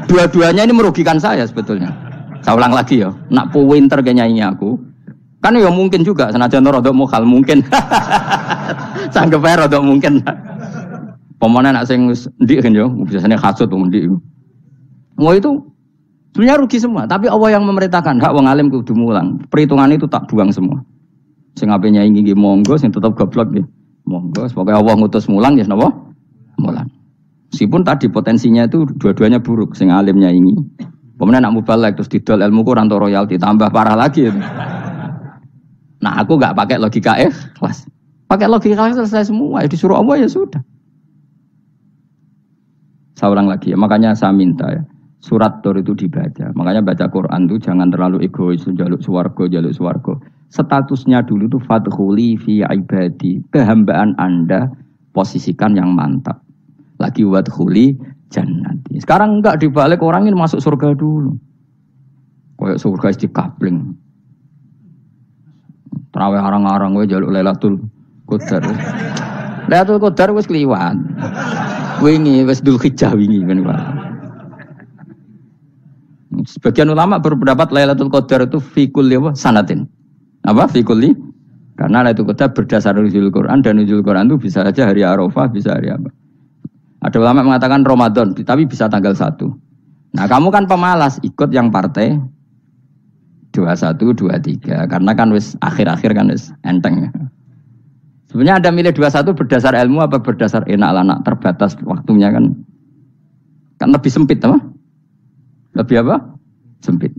dua-duanya ini merugikan saya sebetulnya. Saya ulang lagi ya, nak pinter kayak nyanyi aku. Kan ya mungkin juga, senajan rodok mukal mungkin. Sanggep ae rodok mungkin. Pemane nak sing ndik kan yo, biasanya hasud wong ndik. Mau itu sebenarnya rugi semua, tapi Allah yang memerintahkan hak wong alim kudu mulang. Perhitungan itu tak buang semua. Sing ape nyanyi nggih monggo, sing tetep goblok nggih. Monggo, semoga Allah ngutus mulang ya napa? Mulang. Meskipun tadi potensinya itu dua-duanya buruk, sing alim nyanyi. Pemane nak mubalek terus didol ilmu ku ranto royalti tambah parah lagi. Nah aku nggak pakai logika kelas, pakai logika selesai semua. Disuruh Allah ya sudah. Saya ulang lagi ya, makanya saya minta ya, surat Tur itu dibaca. Makanya baca Quran itu jangan terlalu egois, jaluk swarga. Statusnya dulu itu fadkhuli fi ibadi, kehambaan Anda posisikan yang mantap. Lagi wadkhuli jannati. Sekarang enggak dibalik, orang ini masuk surga dulu. Kayak surga di kapling. Terawih arang-arang we jaluk Lailatul Qadar. Lailatul Qadar wis kliwat. Wingi wis Dzulhijjah wingi kan Pak. Sebagian ulama berpendapat Lailatul Qadar itu fi kulli sanatin. Apa fi kulli? Karena Lailatul Qadar berdasar nuzul Quran, dan nuzul Quran itu bisa saja hari Arafah, bisa hari apa. Ada ulama mengatakan Ramadan, tapi bisa tanggal 1. Nah, kamu kan pemalas ikut yang partai 21, 23 karena kan wis akhir-akhir kan wis enteng. Sebenarnya Anda milih 21 berdasar ilmu apa berdasar enak lah, nak terbatas waktunya kan lebih sempit apa? Lebih apa? Sempit.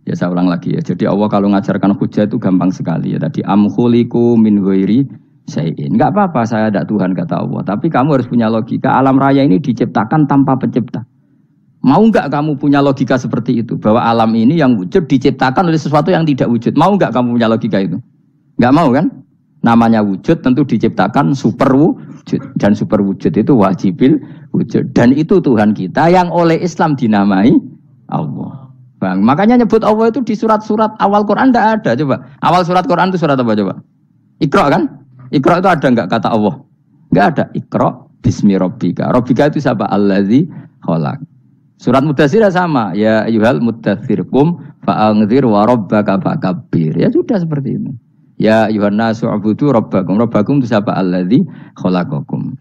Ya saya ulang lagi ya. Jadi Allah kalau ngajarkan hujah itu gampang sekali ya. Tadi amkhuliku min ghairi syai'in. Enggak apa-apa saya ada Tuhan kata Allah, tapi kamu harus punya logika. Alam raya ini diciptakan tanpa pencipta. Mau enggak kamu punya logika seperti itu? Bahwa alam ini yang wujud diciptakan oleh sesuatu yang tidak wujud. Mau enggak kamu punya logika itu? Enggak mau kan? Namanya wujud tentu diciptakan super wujud. Dan super wujud itu wajibil wujud. Dan itu Tuhan kita yang oleh Islam dinamai Allah. Bang, makanya nyebut Allah itu di surat-surat awal Quran tidak ada. Coba, awal surat Quran itu surat apa coba? Iqra kan? Iqra itu ada enggak kata Allah? Enggak ada. Iqra bismi rabbika. Rabbika itu siapa? Allazi khalaq. Surat Mudaththir sama. Ya ayyuhal mudaththir qum fa'anzir wa rabbaka fakabbir. Ya sudah seperti itu. Ya ayyuhan nasu ubudu rabbakum. Rabbakum itu siapa? Allazi khalaqakum.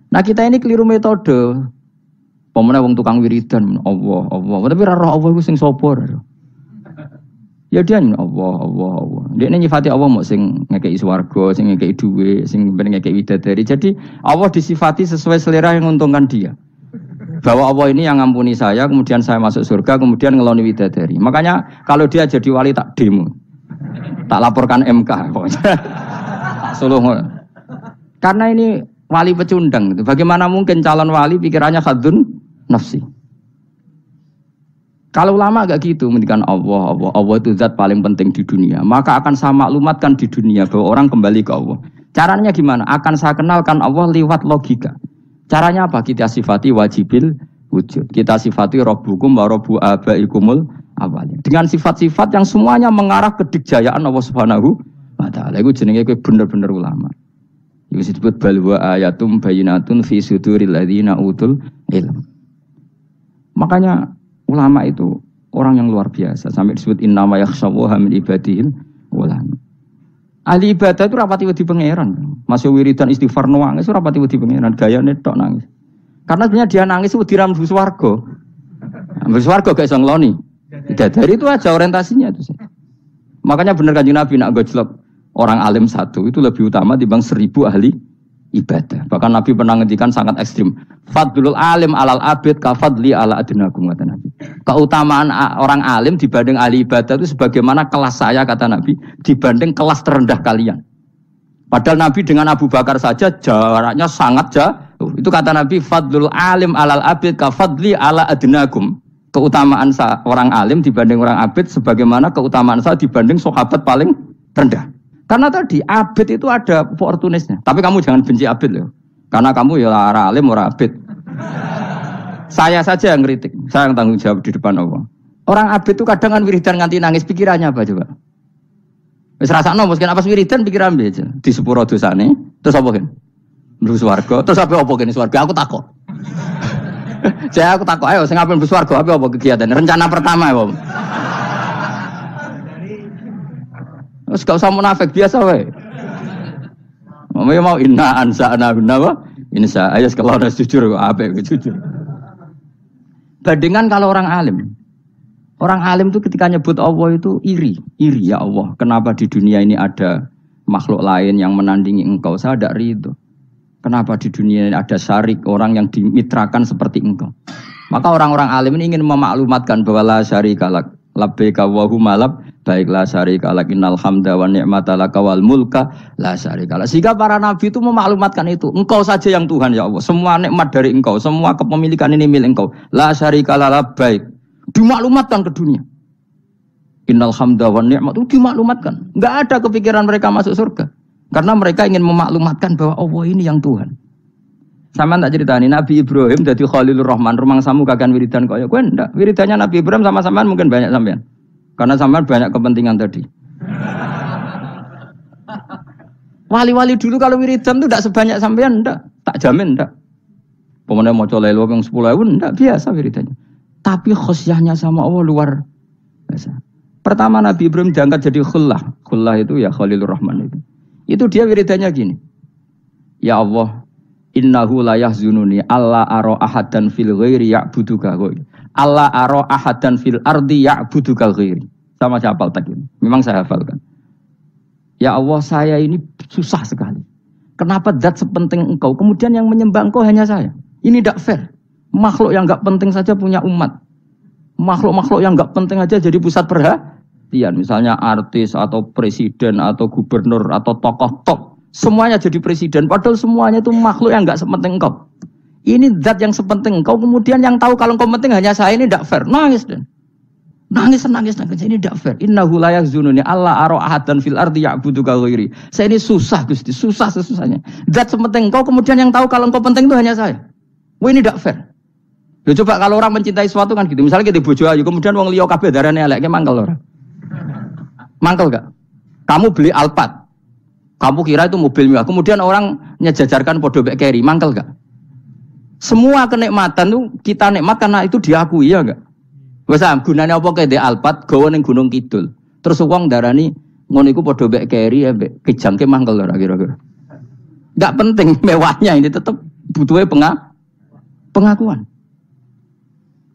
Nah kita ini keliru metode. Pemene wong tukang wiridan Allah. Tapi ora roh Allah iku sing sapa? Ya dia Allah. Dia nyifati Allah mau sing ngekei swarga, sing ngekei dhuwit, sing ngekei widadari. Jadi Allah disifati sesuai selera yang menguntungkan dia. Bahwa Allah ini yang ngampuni saya, kemudian saya masuk surga, kemudian ngeloni widadari. Makanya kalau dia jadi wali tak demo. Tak laporkan MK pokoknya. Suluh. Karena ini wali pecundang gitu. Bagaimana mungkin calon wali pikirannya khadun nafsi? Kalau ulama agak gitu, mendikan Allah itu zat paling penting di dunia. Maka akan saya maklumatkan di dunia bahwa orang kembali ke Allah. Caranya gimana? Akan saya kenalkan Allah lewat logika. Caranya apa? Kita sifati wajibil wujud. Kita sifati rabbukum wa rabbu abaikumul awalin. Dengan sifat-sifat yang semuanya mengarah ke dikjayaan Allah Subhanahu wa taala. Iku jenenge kowe bener-bener ulama. Iku disebut balwa ayatum bayyinatun fi suduril ladzina utul ilm. Makanya ulama itu orang yang luar biasa. Sampai disebut innama yakhshawaha min ibadihil ulama. Ahli ibadah itu rapati wedi pangeran. Masih wiridan istighfar nangis itu rapati wedi pangeran. Gayane tok nangis. Karena sebenarnya dia nangis wedi ra mlebu swarga. Mlebu swarga gak iso ngloni. Dari itu aja orientasinya itu sih. Makanya benar Kanjeng Nabi nak gojlok orang alim satu itu lebih utama dibanding 1000 ahli ibadah. Bahkan Nabi pernah ngendikan sangat ekstrim. Fadlul alim alal abid ka fadli ala adnakum kata Nabi. Keutamaan orang alim dibanding ahli ibadah itu sebagaimana kelas saya kata Nabi dibanding kelas terendah kalian. Padahal Nabi dengan Abu Bakar saja jaraknya sangat jauh. Itu kata Nabi fadlul alim alal abid ka fadli ala adnakum. Keutamaan orang alim dibanding orang abid sebagaimana keutamaan saya dibanding sahabat paling rendah. Karena tadi abid itu ada opportunisnya. Tapi kamu jangan benci abid loh. Karena kamu ya ora alim ora abid. Saya saja yang kritik, saya yang tanggung jawab di depan Allah. Orang abid itu kadang kan wiridan nganti nangis, pikirannya apa coba? Wis rasakno mungkin apa wiridan pikiran aja. Di sepuro dosane, terus apa kan? Mlebu swarga, terus apa kene swarga? Aku takok. Aku takok, ayo sing ape mlebu swarga apa kegiatan? Rencana pertama ya, Terus gak usah munafik biasa wae. Mau inna ansa'na binnawa insya ayo kalau harus jujur apa jujur. Bandingan kalau orang alim. Orang alim itu ketika nyebut Allah itu iri ya Allah. Kenapa di dunia ini ada makhluk lain yang menandingi engkau? Saya tidak ridho. Kenapa di dunia ini ada syarik orang yang dimitrakan seperti engkau? Maka orang-orang alim ini ingin memaklumatkan bahwa la syarika lak labbaika wa huma lab baiklah syarika lak innal hamda wa ni'mata laka wal mulka la syarika lak. Sehingga para nabi itu memaklumatkan itu. Engkau saja yang Tuhan ya Allah. Semua nikmat dari engkau, semua kepemilikan ini milik engkau. La syarika lak labbaik. Dimaklumatkan ke dunia. Innal hamda wa ni'mat itu dimaklumatkan. Enggak ada kepikiran mereka masuk surga. Karena mereka ingin memaklumatkan bahwa Allah ini yang Tuhan. Sama tak ceritani Nabi Ibrahim jadi Khalilur Rahman, rumang samu kakan wiridan kaya kowe ndak. Wiridannya Nabi Ibrahim sama sampean mungkin banyak sampean. Karena sampean banyak kepentingan tadi. Wali-wali dulu kalau wiridan itu ndak sebanyak sampean ndak, tak jamin ndak. Pemene maca lelo yang 10.000 ndak biasa wiridannya. Tapi khosyahnya sama Allah luar biasa. Pertama Nabi Ibrahim diangkat jadi khullah. Khullah itu ya Khalilur Rahman itu. Itu dia wiridannya gini. Ya Allah, innahu la yahzununi alla ara ahadan fil ghairi ya'buduka ghairi. Alla ara ahadan fil ardi ya'buduka ghairi. Sama saya hafal tadi. Memang saya hafalkan. Ya Allah, saya ini susah sekali. Kenapa zat sepenting engkau kemudian yang menyembah engkau hanya saya? Ini tidak fair. Makhluk yang enggak penting saja punya umat. Makhluk-makhluk yang enggak penting aja jadi pusat perhatian. Misalnya artis atau presiden atau gubernur atau tokoh top. Semuanya jadi presiden, padahal semuanya itu makhluk yang enggak sepenting engkau. Ini zat yang sepenting engkau, kemudian yang tahu kalau engkau penting hanya saya, ini tidak fair. Nangis dan nangis. Ini tidak fair. Innahu la yahzununi alla ara ahadan fil ardi ya'buduka ghairi. Saya ini susah Gusti, susah sesusahnya. Zat sepenting engkau, kemudian yang tahu kalau engkau penting itu hanya saya. Wah ini tidak fair. Loh, coba kalau orang mencintai sesuatu kan gitu. Misalnya kita bojo ayu, kemudian wong liya kabeh darane elek, mangkel ora? Mangkel gak? Kamu beli Alphard. Kamu kira itu mobil mewah. Kemudian orang nyejajarkan podo bek keri, mangkel gak? Semua kenikmatan itu kita nikmat karena itu diakui ya gak? Wes gunane apa ke Alphard gawe ning Gunung Kidul. Terus wong darani ngono iku podo bek keri ya bek kejangke mangkel ora kira-kira. Enggak penting mewahnya ini tetap butuhnya pengakuan.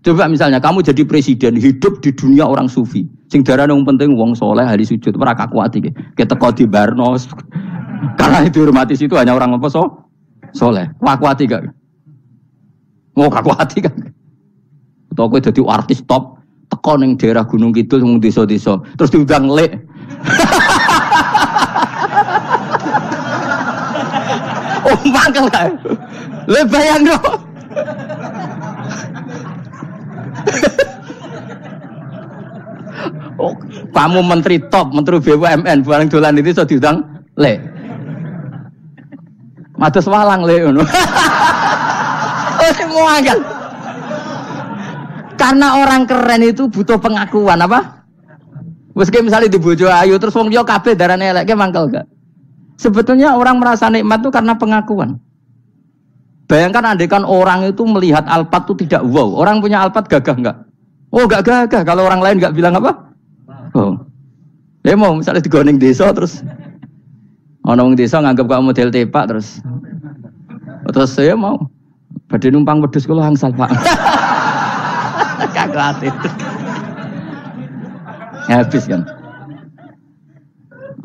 Coba misalnya kamu jadi presiden hidup di dunia orang sufi. Sing darane wong penting wong soleh ahli sujud ora kakuati ke. Keteko di Barnos. Karena itu dihormati situ hanya orang apa soleh. Kakuati gak? Mau kakuati kan? Atau kowe dadi artis top teko ning daerah Gunung Kidul wong desa-desa terus diundang lek. Oh mangkel kae. Le bayangno. Oh, kamu menteri top, menteri BUMN, barang dolan itu sudah diundang le. Mados walang le ngono. Oh, semua kan. Karena orang keren itu butuh pengakuan apa? Wes misalnya di bojo ayu terus wong liya kabeh darane elek mangkel gak? Sebetulnya orang merasa nikmat itu karena pengakuan. Bayangkan andekan orang itu melihat Alphard itu tidak wow. Orang punya Alphard gagah enggak? Oh enggak gagah. Kalau orang lain enggak bilang apa? Oh. Ya mau misalnya di Gunung desa terus orang desa nganggap kamu model tepak terus saya mau badhe numpang wedhus kula angsal Pak. Kagak hati. Habis kan.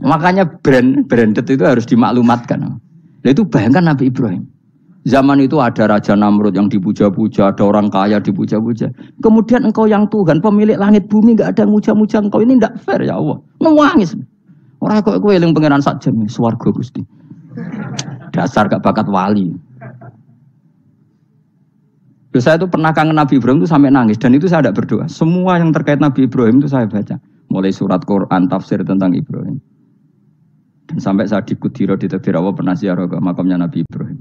Makanya branded itu harus dimaklumatkan. Nah itu bayangkan Nabi Ibrahim. Zaman itu ada Raja Namrud yang dipuja-puja, ada orang kaya dipuja-puja. Kemudian engkau yang Tuhan, pemilik langit bumi, enggak ada muja-muja engkau. Ini enggak fair ya Allah. Nangis. Orang kok kowe eling pangeran sak jam swarga Gusti. Dasar gak bakat wali. Saya itu pernah kangen Nabi Ibrahim itu sampai nangis dan itu saya tidak berdoa. Semua yang terkait Nabi Ibrahim itu saya baca. Mulai surat Quran, tafsir tentang Ibrahim. Dan sampai saya di Kudiro di Takdir Allah pernah ziarah ke makamnya Nabi Ibrahim.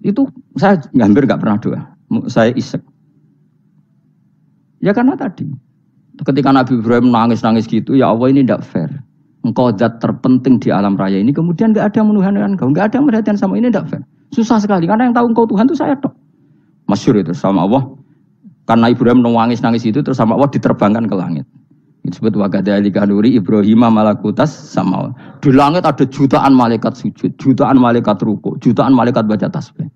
Itu saya hampir nggak pernah doa. Saya isek. Ya karena tadi. Ketika Nabi Ibrahim nangis-nangis gitu, ya Allah ini tidak fair. Engkau zat terpenting di alam raya ini, kemudian nggak ada menuhankan engkau, nggak ada merhatian sama ini, tidak fair. Susah sekali, karena yang tahu engkau Tuhan itu saya tok. Masyhur itu sama Allah. Karena Ibrahim nangis-nangis itu, terus sama Allah diterbangkan ke langit. Itu disebut wakadzalika nuri Ibrahim malakutas sama Allah. Di langit ada jutaan malaikat sujud, jutaan malaikat ruku, jutaan malaikat baca tasbih.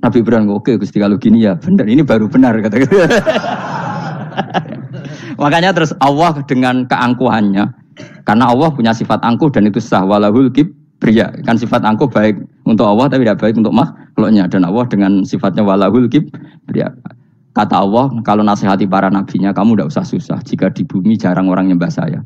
Nabi Ibrahim, oke Gusti kalau gini ya benar, ini baru benar kata. Makanya terus Allah dengan keangkuhannya, karena Allah punya sifat angkuh dan itu sah, walahul kibriya, kan sifat angkuh baik untuk Allah tapi tidak baik untuk makhluknya, dan Allah dengan sifatnya walahul kibriya. Kata Allah, kalau nasihati para nabinya, kamu tidak usah susah jika di bumi jarang orang nyembah saya.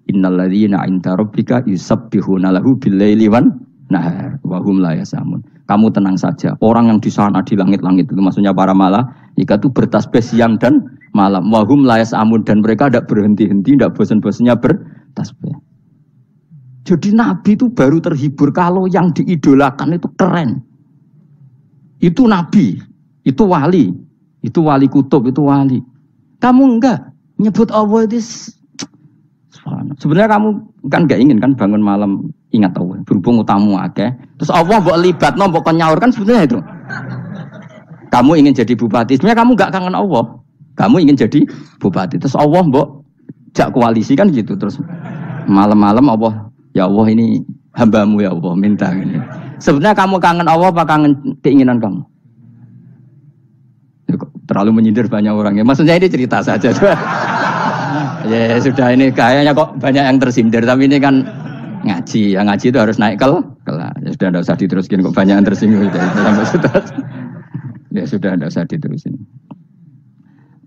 Innalladzina 'inda rabbika yusabbihuna lahu bil-laili wan nahar wa hum la yasamun. Kamu tenang saja, orang yang di sana di langit-langit itu maksudnya para malaikat itu bertasbih siang dan malam. Wahum layas amun, dan mereka tidak berhenti-henti, tidak bosan-bosannya bertasbih. Jadi Nabi itu baru terhibur kalau yang diidolakan itu keren. Itu Nabi, itu wali kutub, itu wali. Kamu enggak nyebut Allah itu. Sebenarnya kamu kan enggak ingin kan bangun malam ingat Allah. Berhubung utamu akeh. Terus Allah mbok libatno, mbok nyaur kan sebenarnya itu. Kamu ingin jadi bupati, sebenarnya kamu enggak kangen Allah. Kamu ingin jadi bupati, terus Allah mbok jak koalisi kan gitu, terus malam-malam Allah, ya Allah ini hambamu ya Allah minta ini. Sebenarnya kamu kangen Allah apa kangen keinginan kamu? Terlalu menyindir banyak orang ya. Maksudnya ini cerita saja. Ya sudah, ini kayaknya kok banyak yang tersindir, tapi ini kan ngaji, yang ngaji itu harus naik kelas. Ya sudah, tidak usah diteruskin kok banyak yang tersinggung. Ya sudah, tidak usah diterusin.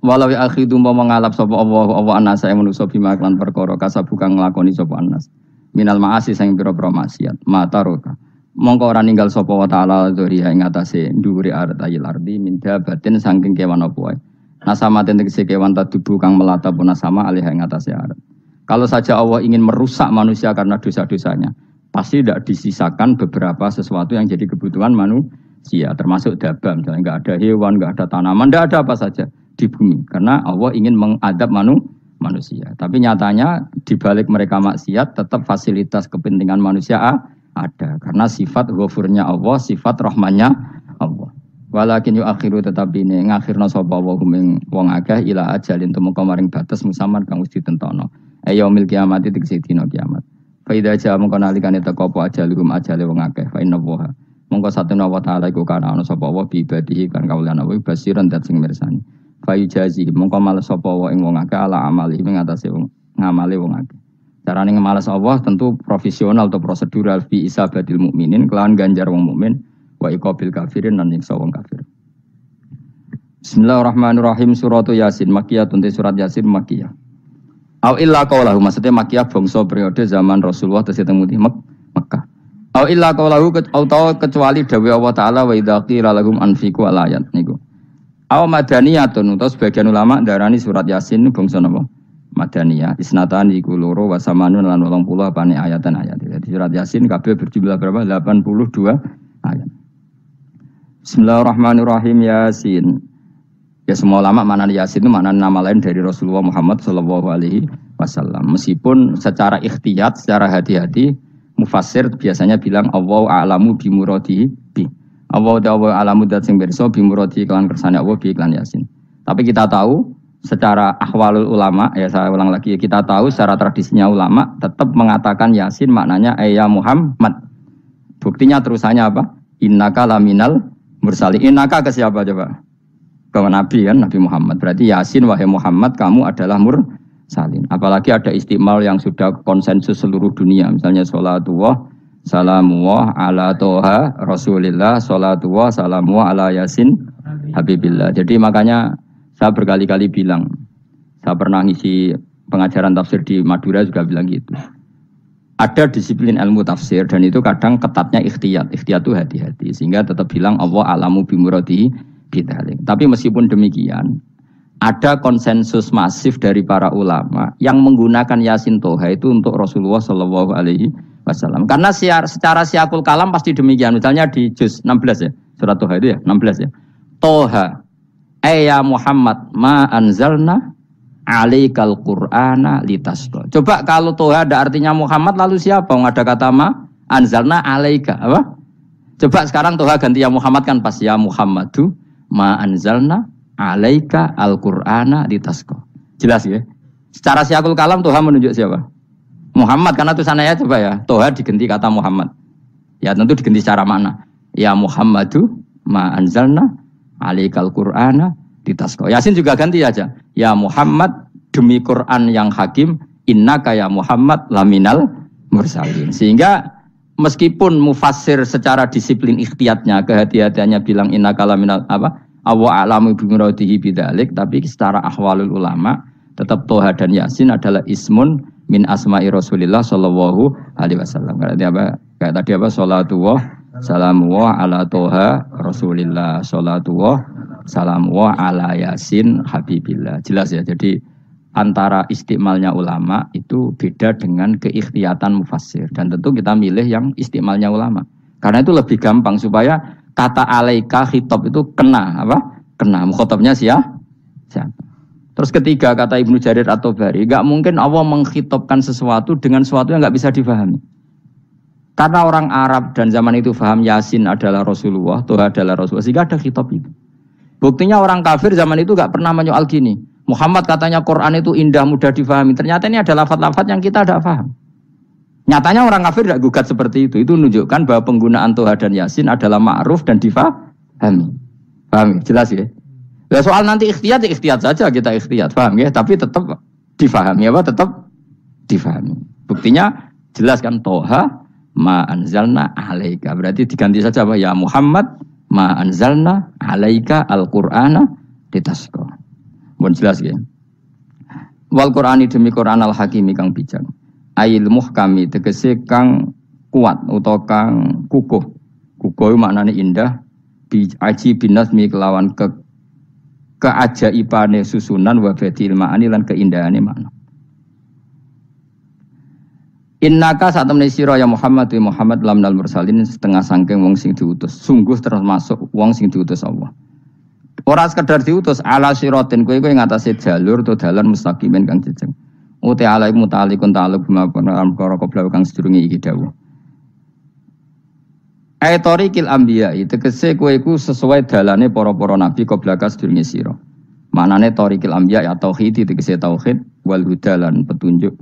Walau akhidu mau mengalap sapa Allah anas saya manusa bima lan perkara kasabu kang nglakoni sapa anas minal maasi sing pira-pira maksiat mataroka mongko ora ninggal sapa wa taala dzuriya ing atase dhuwure artayil ardi minda batin saking kewan apa wae nasama tegese kewan tadubu kang melata pun sama alih ing atase arat. Kalau saja Allah ingin merusak manusia karena dosa-dosanya, pasti tidak disisakan beberapa sesuatu yang jadi kebutuhan manusia, termasuk dabam, misalnya enggak ada hewan, enggak ada tanaman, enggak ada apa saja di bumi, karena Allah ingin mengadab manusia. Tapi nyatanya di balik mereka maksiat tetap fasilitas kepentingan manusia ada, karena sifat ghafurnya Allah, sifat rahmannya Allah. Walakin akhiru tetapi ini ngakhirna sapa wa hum wong akeh ila ajalin tumeka maring batas musamman kang wis ditentono. Yaumil kiamat tegese dina kiamat. Fa idza jaa mongko nalikane teko apa ajaluhum ajale wong akeh fa inna wa mongko satuna wa ta'ala iku kana ana sapa wa bi ibadihi kan kawulana wa basiran dat sing mirsani. Fayu jazi, mongko males sapa wa ing wong akeh ala amali ing atase wong ngamale wong akeh. Carane ngemales Allah tentu profesional atau prosedural fi isabatil mukminin kelawan ganjar wong mukmin wa iqabil kafirin lan nyiksa wong kafir. Bismillahirrahmanirrahim. Surat Yasin Makkiyah, surat Yasin Makkiyah. Au illa qaulahu, maksudnya Makkiyah bangsa periode zaman Rasulullah tesih teng Mekah. Au illa qaulahu kecuali dawuh Allah taala wa idza qila lahum anfiqu alayat niku. Aw madaniyatun, atau sebagian ulama darani surat Yasin bangsa napa? Madaniyah. Isnatan iku loro wa samanun lan 80 apane ayatan-ayat. Jadi surat Yasin kabeh berjumlah berapa? 82 ayat. Bismillahirrahmanirrahim. Yasin. Ya semua ulama makna Yasin itu makna nama lain dari Rasulullah Muhammad sallallahu alaihi wasallam. Meskipun secara ikhtiyat, secara hati-hati mufassir biasanya bilang Allahu a'lamu bi muradihi bi. Allah ta'ala alamu dat sing pirsa bimurati kelan kersane Allah bi iklan Yasin. Tapi kita tahu secara ahwalul ulama, ya saya ulang lagi, kita tahu secara tradisinya ulama tetap mengatakan Yasin maknanya ya Muhammad. Buktinya terusannya apa? Innaka laminal mursalin. Innaka ke siapa coba? Ke Nabi kan, Nabi Muhammad. Berarti Yasin wahai Muhammad kamu adalah mursalin. Apalagi ada istimal yang sudah konsensus seluruh dunia, misalnya sholatullah salamullah ala toha rasulillah salatullah salamullah ala yasin habibillah. Jadi makanya saya berkali-kali bilang, saya pernah ngisi pengajaran tafsir di Madura juga bilang gitu. Ada disiplin ilmu tafsir dan itu kadang ketatnya ikhtiyat. Ikhtiyat itu hati-hati sehingga tetap bilang Allah alamu bimuradi bidzalik. Tapi meskipun demikian ada konsensus masif dari para ulama yang menggunakan Yasin Toha itu untuk Rasulullah Shallallahu Alaihi wasallam. Karena secara siakul kalam pasti demikian. Misalnya di juz 16 ya, surat Toha itu ya, 16 ya. Toha, ya Muhammad, ma anzalna alaikal qur'ana litasqa. Coba kalau Toha ada artinya Muhammad, lalu siapa? Ada kata ma anzalna alaika, apa? Coba sekarang Toha ganti ya Muhammad kan pas ya Muhammadu ma anzalna alaika al-qur'ana litasqa. Jelas ya? Secara siakul kalam Toha menunjuk siapa? Muhammad, karena tulisannya coba ya, Toha diganti kata Muhammad. Ya tentu diganti secara makna. Ya Muhammadu ma anzalna alaikal qur'ana litasqa. Yasin juga ganti aja. Ya Muhammad demi Quran yang hakim, innaka ya Muhammad laminal mursalin. Sehingga meskipun mufassir secara disiplin ikhtiyatnya, kehati-hatiannya bilang innaka laminal apa? Awa a'lamu bi muradihi bidzalik, tapi secara ahwalul ulama tetap Toha dan Yasin adalah ismun min asma'i Rasulillah sallallahu alaihi wasallam. Kayak tadi apa? Salatullah salamuallah ala Toha Rasulillah, salatullah salamuallah ala Yasin habibillah. Jelas ya. Jadi antara istimalnya ulama itu beda dengan keikhtiyatan mufassir, dan tentu kita milih yang istimalnya ulama. Karena itu lebih gampang supaya kata alaika khitab itu kena apa? Kena mukhatabnya siapa? Terus ketiga kata Ibnu Jarir At-Tabari, enggak mungkin Allah mengkhitabkan sesuatu dengan sesuatu yang enggak bisa difahami. Karena orang Arab dan zaman itu paham Yasin adalah Rasulullah, Toha adalah Rasulullah, sehingga ada khitab itu. Buktinya orang kafir zaman itu enggak pernah menyoal gini. Muhammad katanya Quran itu indah, mudah difahami. Ternyata ini adalah lafaz-lafaz yang kita tidak paham. Nyatanya orang kafir tidak gugat seperti itu. Itu menunjukkan bahwa penggunaan Toha dan Yasin adalah ma'ruf dan difahami. Paham? Jelas ya? Nah, soal nanti ikhtiyat, ya ikhtiyat saja kita ikhtiyat, paham ya? Tapi tetap difahami apa? Tetap difahami. Buktinya jelas kan Toha ma anzalna alaika. Berarti diganti saja apa? Ya Muhammad ma anzalna alaika al-Qur'ana litasqa. Mohon jelas ya. Wal Qur'ani demi Qur'an al-Hakimi kang bijak. Ail muhkami tegese kang kuat utawa kang kukuh. Kukuh maknane indah, bi aji binasmi kelawan keajaibane susunan wa badil ma'ani lan keindahane makna. Innaka satamne sira ya Muhammad wa Muhammad lamnal mursalin setengah sangking wong sing diutus. Sungguh termasuk wong sing diutus Allah. Ora sekedar diutus ala siratin kowe ngatasi jalur to dalan mustaqimin kang jejeg. Uti alai mutalikun ta'aluk bima perkara qabla kang sedurunge iki dawuh. Aitorikil anbiya tegese kowe iku sesuai dalane para-para nabi qabla ka sedurunge sira. Maknane torikil anbiya ya tauhid tegese tauhid wal huda lan petunjuk.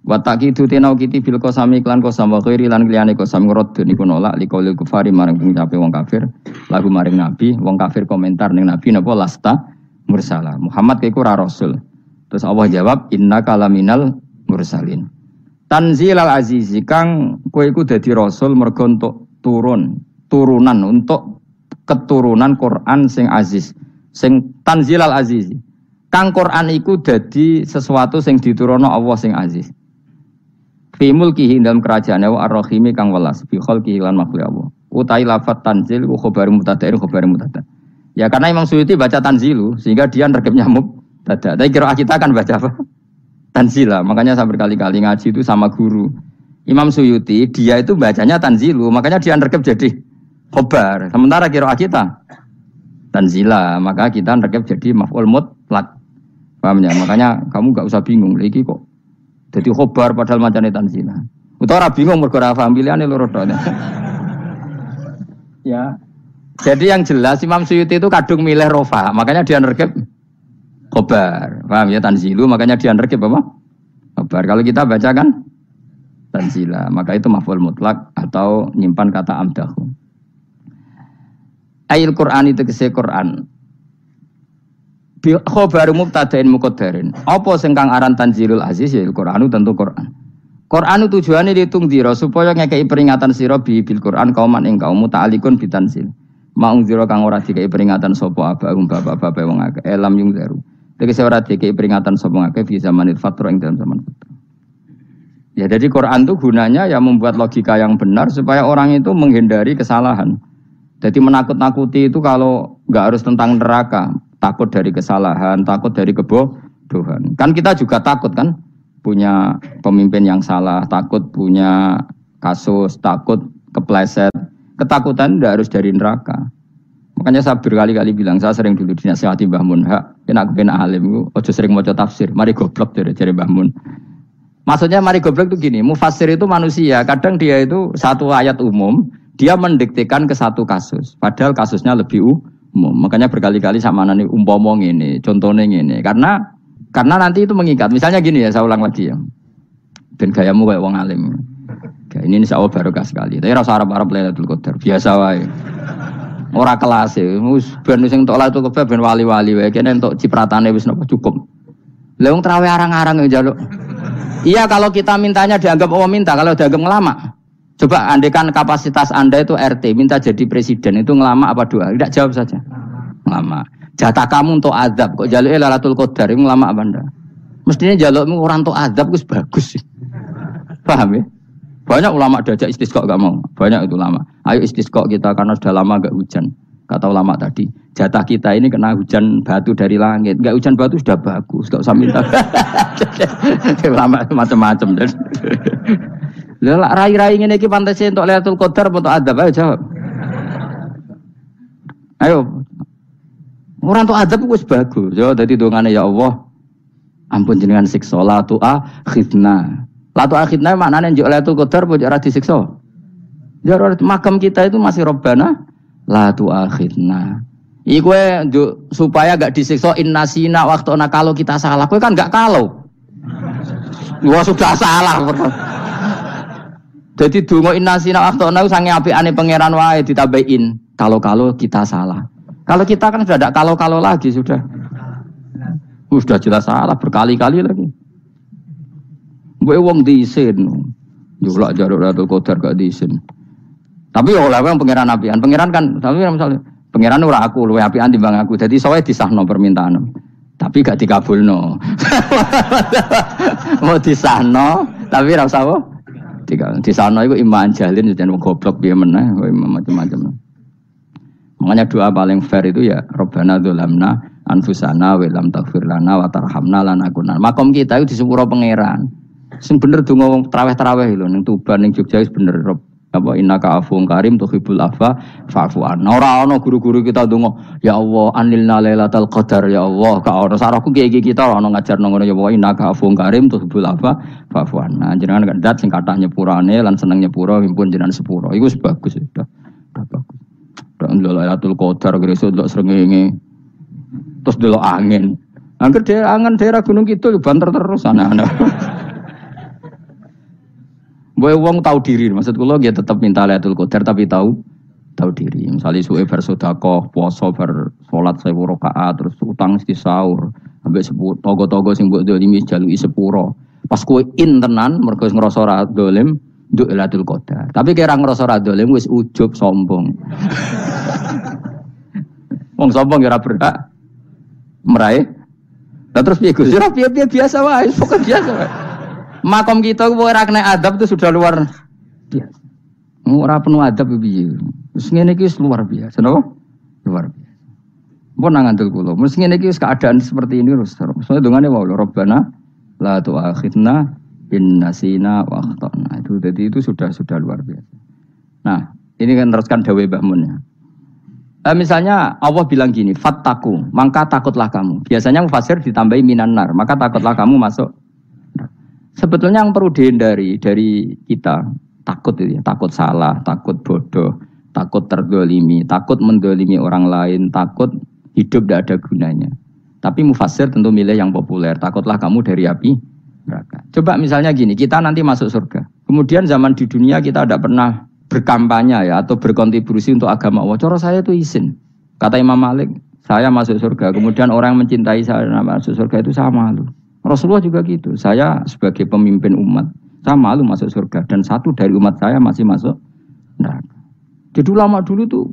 Wa taqidu tenau kiti bil qasami iklan qasam wa ghairi lan liyane qasam ngrad niku nolak liqaulil kufari maring pengucape wong kafir lagu maring nabi wong kafir komentar ning nabi napa lasta mursala Muhammad iku ora rasul. Terus Allah jawab innaka laminal mursalin. Tanzilal azizi kang kowe iku dadi rasul mergo entuk turunan untuk keturunan Quran sing aziz sing tanzilal azizi kang Quran iku dadi sesuatu sing diturunno Allah sing aziz fi mulkihi dalam kerajaane wa ar-rahimi kang welas fi khalqihi lan makhluk Allah utai lafat tanzil ku khabar mubtada ya karena Imam Suyuti baca tanzilu sehingga dia nerkepnya mubtada tapi kira kita kan baca apa tanzila makanya saya berkali-kali ngaji itu sama guru Imam Suyuti dia itu bacanya tanzilu makanya dia nerkep jadi khabar sementara kira kita tanzila maka kita nerkep jadi maf'ul mutlaq paham ya makanya kamu enggak usah bingung lagi kok jadi khobar padahal macane tanzila. Utawa ora bingung mergo ora paham pilihane loro tok. Ya. Jadi yang jelas Imam Suyuti itu kadung milih rofa, makanya dia nerkep khobar. Paham ya tanzilu makanya dia nerkep apa? Khobar. Kalau kita baca kan tanzila, maka itu maf'ul mutlak atau nyimpan kata amdahu. Ayil Qur'an itu kese Qur'an. Bi khabaru mubtada'in muqaddarin. Apa sing kang aran tanzilul aziz ya Qur'anu tentu Qur'an. Qur'anu tujuane ditungdira supaya ngekeki peringatan sira bil Qur'an kauman ing kaum muta'alikun bitanzil. Maung zira kang ora dikeki peringatan sapa abahum bapak-bapak wong akeh elam yung zaru. Tegese ora dikeki peringatan sapa akeh di zamanil fatra ing dalam zaman fatra. Ya jadi Quran itu gunanya ya membuat logika yang benar supaya orang itu menghindari kesalahan. Jadi menakut-nakuti itu kalau enggak harus tentang neraka. Takut dari kesalahan, takut dari kebodohan. Kan kita juga takut kan punya pemimpin yang salah, takut punya kasus, takut kepleset. Ketakutan tidak harus dari neraka. Makanya saya berkali-kali bilang, saya sering dulu dinasihati Mbah Mun, kena aku kena alim, ojo sering maca tafsir, mari goblok dari Mbah Mun. Maksudnya mari goblok itu gini, mufassir itu manusia, kadang dia itu satu ayat umum, dia mendiktekan ke satu kasus, padahal kasusnya lebih umum. Makanya berkali-kali sama nani umpama ini, contohnya ini, karena nanti itu mengikat. Misalnya gini ya, saya ulang lagi ya, dan gayamu kayak wong alim. Ini insya Allah barokah sekali. Tapi rasa Arab Lailatul Qadar biasa wae. Ora kelas e. Wis ben sing entuk Lailatul Qadar ben wali-wali wae. Kene entuk cipratane wis napa cukup. Lah wong trawe arang-arang yo njaluk. Iya kalau kita mintanya dianggap Allah minta, kalau dianggap ngelama. Coba andekan kapasitas Anda itu RT, minta jadi presiden itu ngelama apa doa? Tidak, jawab saja. Ngelama. Jatah kamu untuk azab kok njaluk Lailatul Qadar ngelama apa Anda? Mestinya njalukmu orang untuk azab wis bagus sih. Paham ya? Banyak ulama diajak istisqa gak mau. Banyak itu ulama. Ayo istisqa kita karena sudah lama gak hujan. Kata ulama tadi, jatah kita ini kena hujan batu dari langit. Gak hujan batu sudah bagus, gak usah minta. Ulama macam-macam. Lah rai-rai ngene iki pantese untuk Lailatul Qadar apa untuk adab? Ayo jawab. Ayo. Orang untuk adab wis bagus. Yo dadi dongane ya Allah. Ampun jenengan siksa la tu'akhidna. Latu akhirnya maknanya njuk Lailatul Qadar pojok ora disiksa. Ya makam kita itu masih Rabbana latu akhirna. Iku njuk supaya gak disiksa innasina waktuna kalau kita salah. Kowe kan gak kalau. Wah sudah salah. Jadi donga innasina waktuna sange apikane pangeran wae ditambahin kalau kita salah. Kalau kita kan sudah tidak kalau lagi sudah. Sudah jelas salah berkali-kali lagi. Gue wong diisin, julak jaruk Lailatul Qadar gak diisin. Tapi oleh wong pangeran apian, pangeran kan, tapi misalnya pangeran ora aku, luwe apian timbang aku. Jadi soalnya disahno permintaan, tapi gak dikabulno. Mau disahno, tapi ora usah apa? Disahno itu iman jalin, jangan goblok biar meneh, macam-macam. Makanya doa paling fair itu ya Rabbana dzolamna anfusana wa lam taghfir lana wa tarhamna lanakunanna. Makom kita itu di sepuro pangeran. Sing bener donga wong traweh-traweh lho ning Tuban ning Jogja wis bener apa innaka afuwun karim tuhibbul afwa fa'fu anna. Ora ana guru-guru kita donga ya Allah anilna lailatul qadar ya Allah ka ora sarahku kiye-kiye kita ora ana ngajarno ngono ya Allah innaka afuwun karim tuhibbul afwa fa'fu anna. Jenengan kandat sing kathah nyepurane lan seneng nyepuro himpun jenengan sepuro. Iku wis bagus sudah bagus. Ndelok Lailatul Qadar gresuk ndelok srengenge. Terus ndelok angin. Angger angen daerah Gunung Kidul banter terus anak-anak. Boy wong tahu diri, maksud kula dia tetap minta Lailatul Qadar tapi tahu diri. Misalnya suwe bersedekah, puasa ber salat 1000 rakaat, terus utang mesti sahur, ambek togo-togo sing mbok dolimi jaluki sepuro. Pas kowe tenan mergo ngrasa ora dolim, nduk Lailatul Qadar. Tapi kira ngrasa ora dolim wis ujub sombong. Wong sombong ora berhak meraih. Lah terus piye Gus? Ora piye-piye biasa wae, pokoke biasa wae. Makom kita ora kena adab itu sudah luar biasa. Ora penuh adab piye. Wis ngene iki wis luar biasa, napa? Luar biasa. Mbon nang ngandel kula. Wis ngene iki wis keadaan seperti ini terus. Soale dongane wae Rabbana la tu'akhidna in nasina wa akhtana. Itu jadi itu sudah luar biasa. Nah, ini kan teruskan dawuh Mbah Mun ya. Misalnya Allah bilang gini, fattaku, maka takutlah kamu. Biasanya mufasir ditambahi minan nar, maka takutlah kamu masuk. Sebetulnya yang perlu dihindari dari kita takut itu ya, takut salah, takut bodoh, takut terdolimi, takut mendolimi orang lain, takut hidup tidak ada gunanya. Tapi mufasir tentu milih yang populer, takutlah kamu dari api neraka. Coba misalnya gini, kita nanti masuk surga. Kemudian zaman di dunia kita tidak pernah berkampanye ya atau berkontribusi untuk agama Allah. Cara saya itu izin. Kata Imam Malik, saya masuk surga. Kemudian orang yang mencintai saya masuk surga itu saya malu. Rasulullah juga gitu. Saya sebagai pemimpin umat, saya malu masuk surga. Dan satu dari umat saya masih masuk neraka. Jadi ulama dulu tuh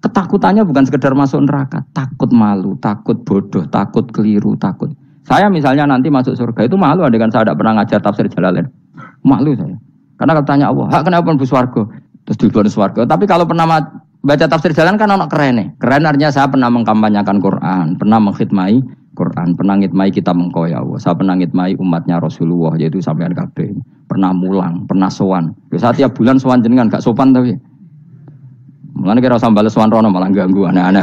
ketakutannya bukan sekedar masuk neraka. Takut malu, takut bodoh, takut keliru, takut. Saya misalnya nanti masuk surga itu malu dengan saya tidak pernah ngajar tafsir Jalalain. Malu saya. Karena kalau tanya Allah, kenapa pun swarga? Terus dibon swarga. Tapi kalau pernah baca tafsir Jalalain kan ono keren. Keren artinya saya pernah mengkampanyakan Quran, pernah mengkhidmai Quran, pernah ngitmai kita mengkoya Allah. Saya pernah ngitmai umatnya Rasulullah, yaitu sampean kabeh. pernah mulang, pernah sowan. Biasa tiap bulan sowan jenengan gak sopan tapi. Mulane kira usah bales sowan rono malah ganggu aneh-aneh.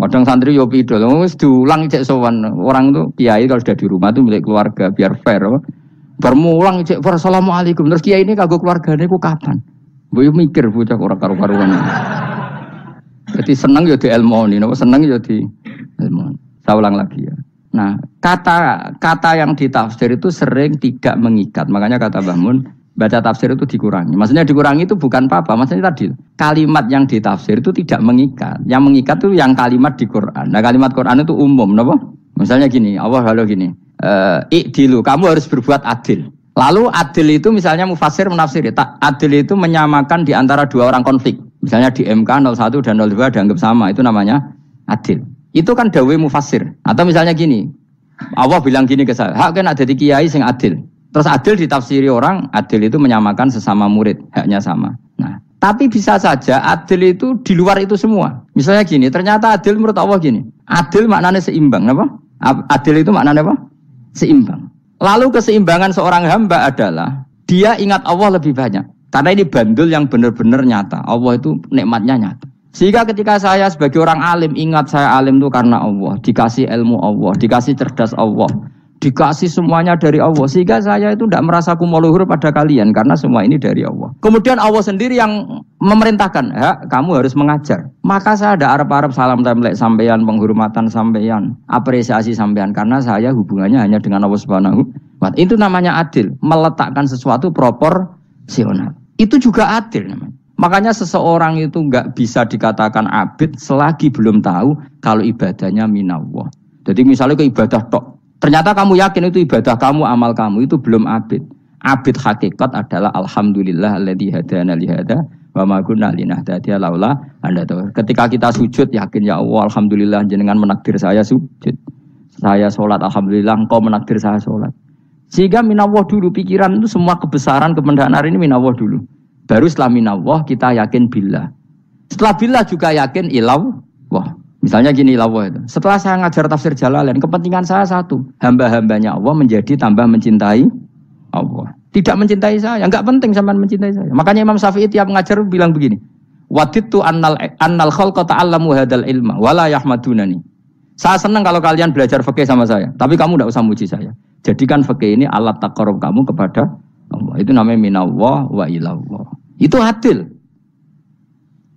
Kadang santri yo pidol, wis diulang cek sowan. Orang tuh kiai kalau sudah di rumah tuh milik keluarga biar fair. Bermulang cek assalamualaikum. Terus kiai ini kagok keluargane ku kapan? Mbok mikir bocah ora karo-karuan. Jadi seneng ya di ilmoni, seneng ya di ilmoni. Saya ulang lagi ya. Nah, kata yang ditafsir itu sering tidak mengikat. Makanya kata Mbah Mun, baca tafsir itu dikurangi. Maksudnya dikurangi itu bukan apa-apa. Maksudnya tadi, kalimat yang ditafsir itu tidak mengikat. Yang mengikat itu yang kalimat di Quran. Nah, kalimat Quran itu umum, kenapa? Misalnya gini, Allah kalau gini, i'dilu, kamu harus berbuat adil. Lalu adil itu misalnya mufassir menafsiri, adil itu menyamakan di antara dua orang konflik. Misalnya di MK 01 dan 02 dianggap sama, itu namanya adil. Itu kan dawai mufassir. Atau misalnya gini, Allah bilang gini ke saya, hak kan ada di kiai sing adil. Terus adil ditafsiri orang, adil itu menyamakan sesama murid, haknya sama. Nah, tapi bisa saja adil itu di luar itu semua. Misalnya gini, ternyata adil menurut Allah gini, adil maknanya seimbang, apa? Adil itu maknanya apa? Seimbang. Lalu keseimbangan seorang hamba adalah dia ingat Allah lebih banyak. Karena ini bandul yang benar-benar nyata. Allah itu nikmatnya nyata. Sehingga ketika saya sebagai orang alim, ingat saya alim itu karena Allah. Dikasih ilmu Allah, dikasih cerdas Allah, dikasih semuanya dari Allah. Sehingga saya itu tidak merasa kumuluhur pada kalian. Karena semua ini dari Allah. Kemudian Allah sendiri yang memerintahkan, kamu harus mengajar. Maka saya ada arep-arep salam templek sampeyan, penghormatan sampeyan, apresiasi sampeyan. Karena saya hubungannya hanya dengan Allah Subhanahu wa Ta'ala. Itu namanya adil. Meletakkan sesuatu proporsional. Itu juga adil namanya. Makanya seseorang itu enggak bisa dikatakan abid selagi belum tahu kalau ibadahnya minallah. Jadi misalnya ke ibadah tok, ternyata kamu yakin itu ibadah kamu, amal kamu itu belum abid. Abid hakikat adalah alhamdulillah alladzi hadana li hada wa ma kunna linahtadiya laula anda tahu. Ketika kita sujud yakin ya Allah alhamdulillah jenengan menakdir saya sujud. Saya salat alhamdulillah engkau menakdir saya salat. Sehingga minallah dulu pikiran itu semua kebesaran kemendahan hari ini minallah dulu. Baru setelah minallah kita yakin billah. Setelah billah juga yakin ilawah. Misalnya gini ilawah itu. Setelah saya ngajar tafsir Jalalain, kepentingan saya satu. Hamba-hambanya Allah menjadi tambah mencintai Allah. Tidak mencintai saya. Enggak penting sampean mencintai saya. Makanya Imam Syafi'i tiap ngajar bilang begini. Wadidtu annal khalqa ta'allamu hadal ilma. Wala yahmadunani. Saya senang kalau kalian belajar fikih sama saya. Tapi kamu tidak usah muji saya. Jadikan fikih ini alat taqarrub kamu kepada Allah. Itu namanya minallah wa ilallah. Itu adil.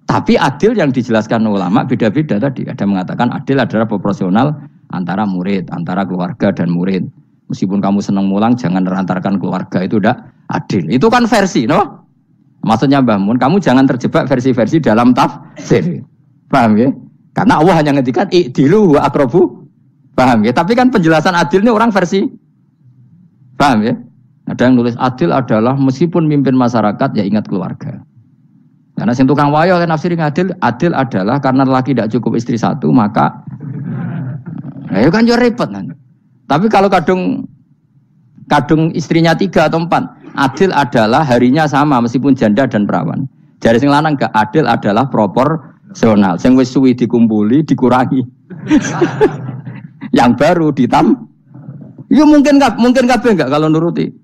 Tapi adil yang dijelaskan ulama beda-beda tadi. Ada mengatakan adil adalah proporsional antara murid, antara keluarga dan murid. Meskipun kamu senang mulang, jangan merantarkan keluarga. Itu udah adil. Itu kan versi, no? Maksudnya Mbah Mun, kamu jangan terjebak versi-versi dalam tafsir. Paham ya? Karena Allah hanya ngendikan i'dilu wa aqrabu. Paham ya? Tapi kan penjelasan adil ini orang versi. Paham ya? Ada yang nulis adil adalah meskipun mimpin masyarakat ya ingat keluarga. Karena sing tukang wayo kan nafsirin adil adalah karena laki tidak cukup istri satu maka ya kan yo repot nanti. Tapi kalau kadung istrinya 3 atau 4, adil adalah harinya sama meskipun janda dan perawan. Jari sing lanang gak adil adalah proporsional. Sing wis suwi dikumpuli dikurangi. Yang baru ditam. Ya mungkin kabeh enggak kalau nuruti.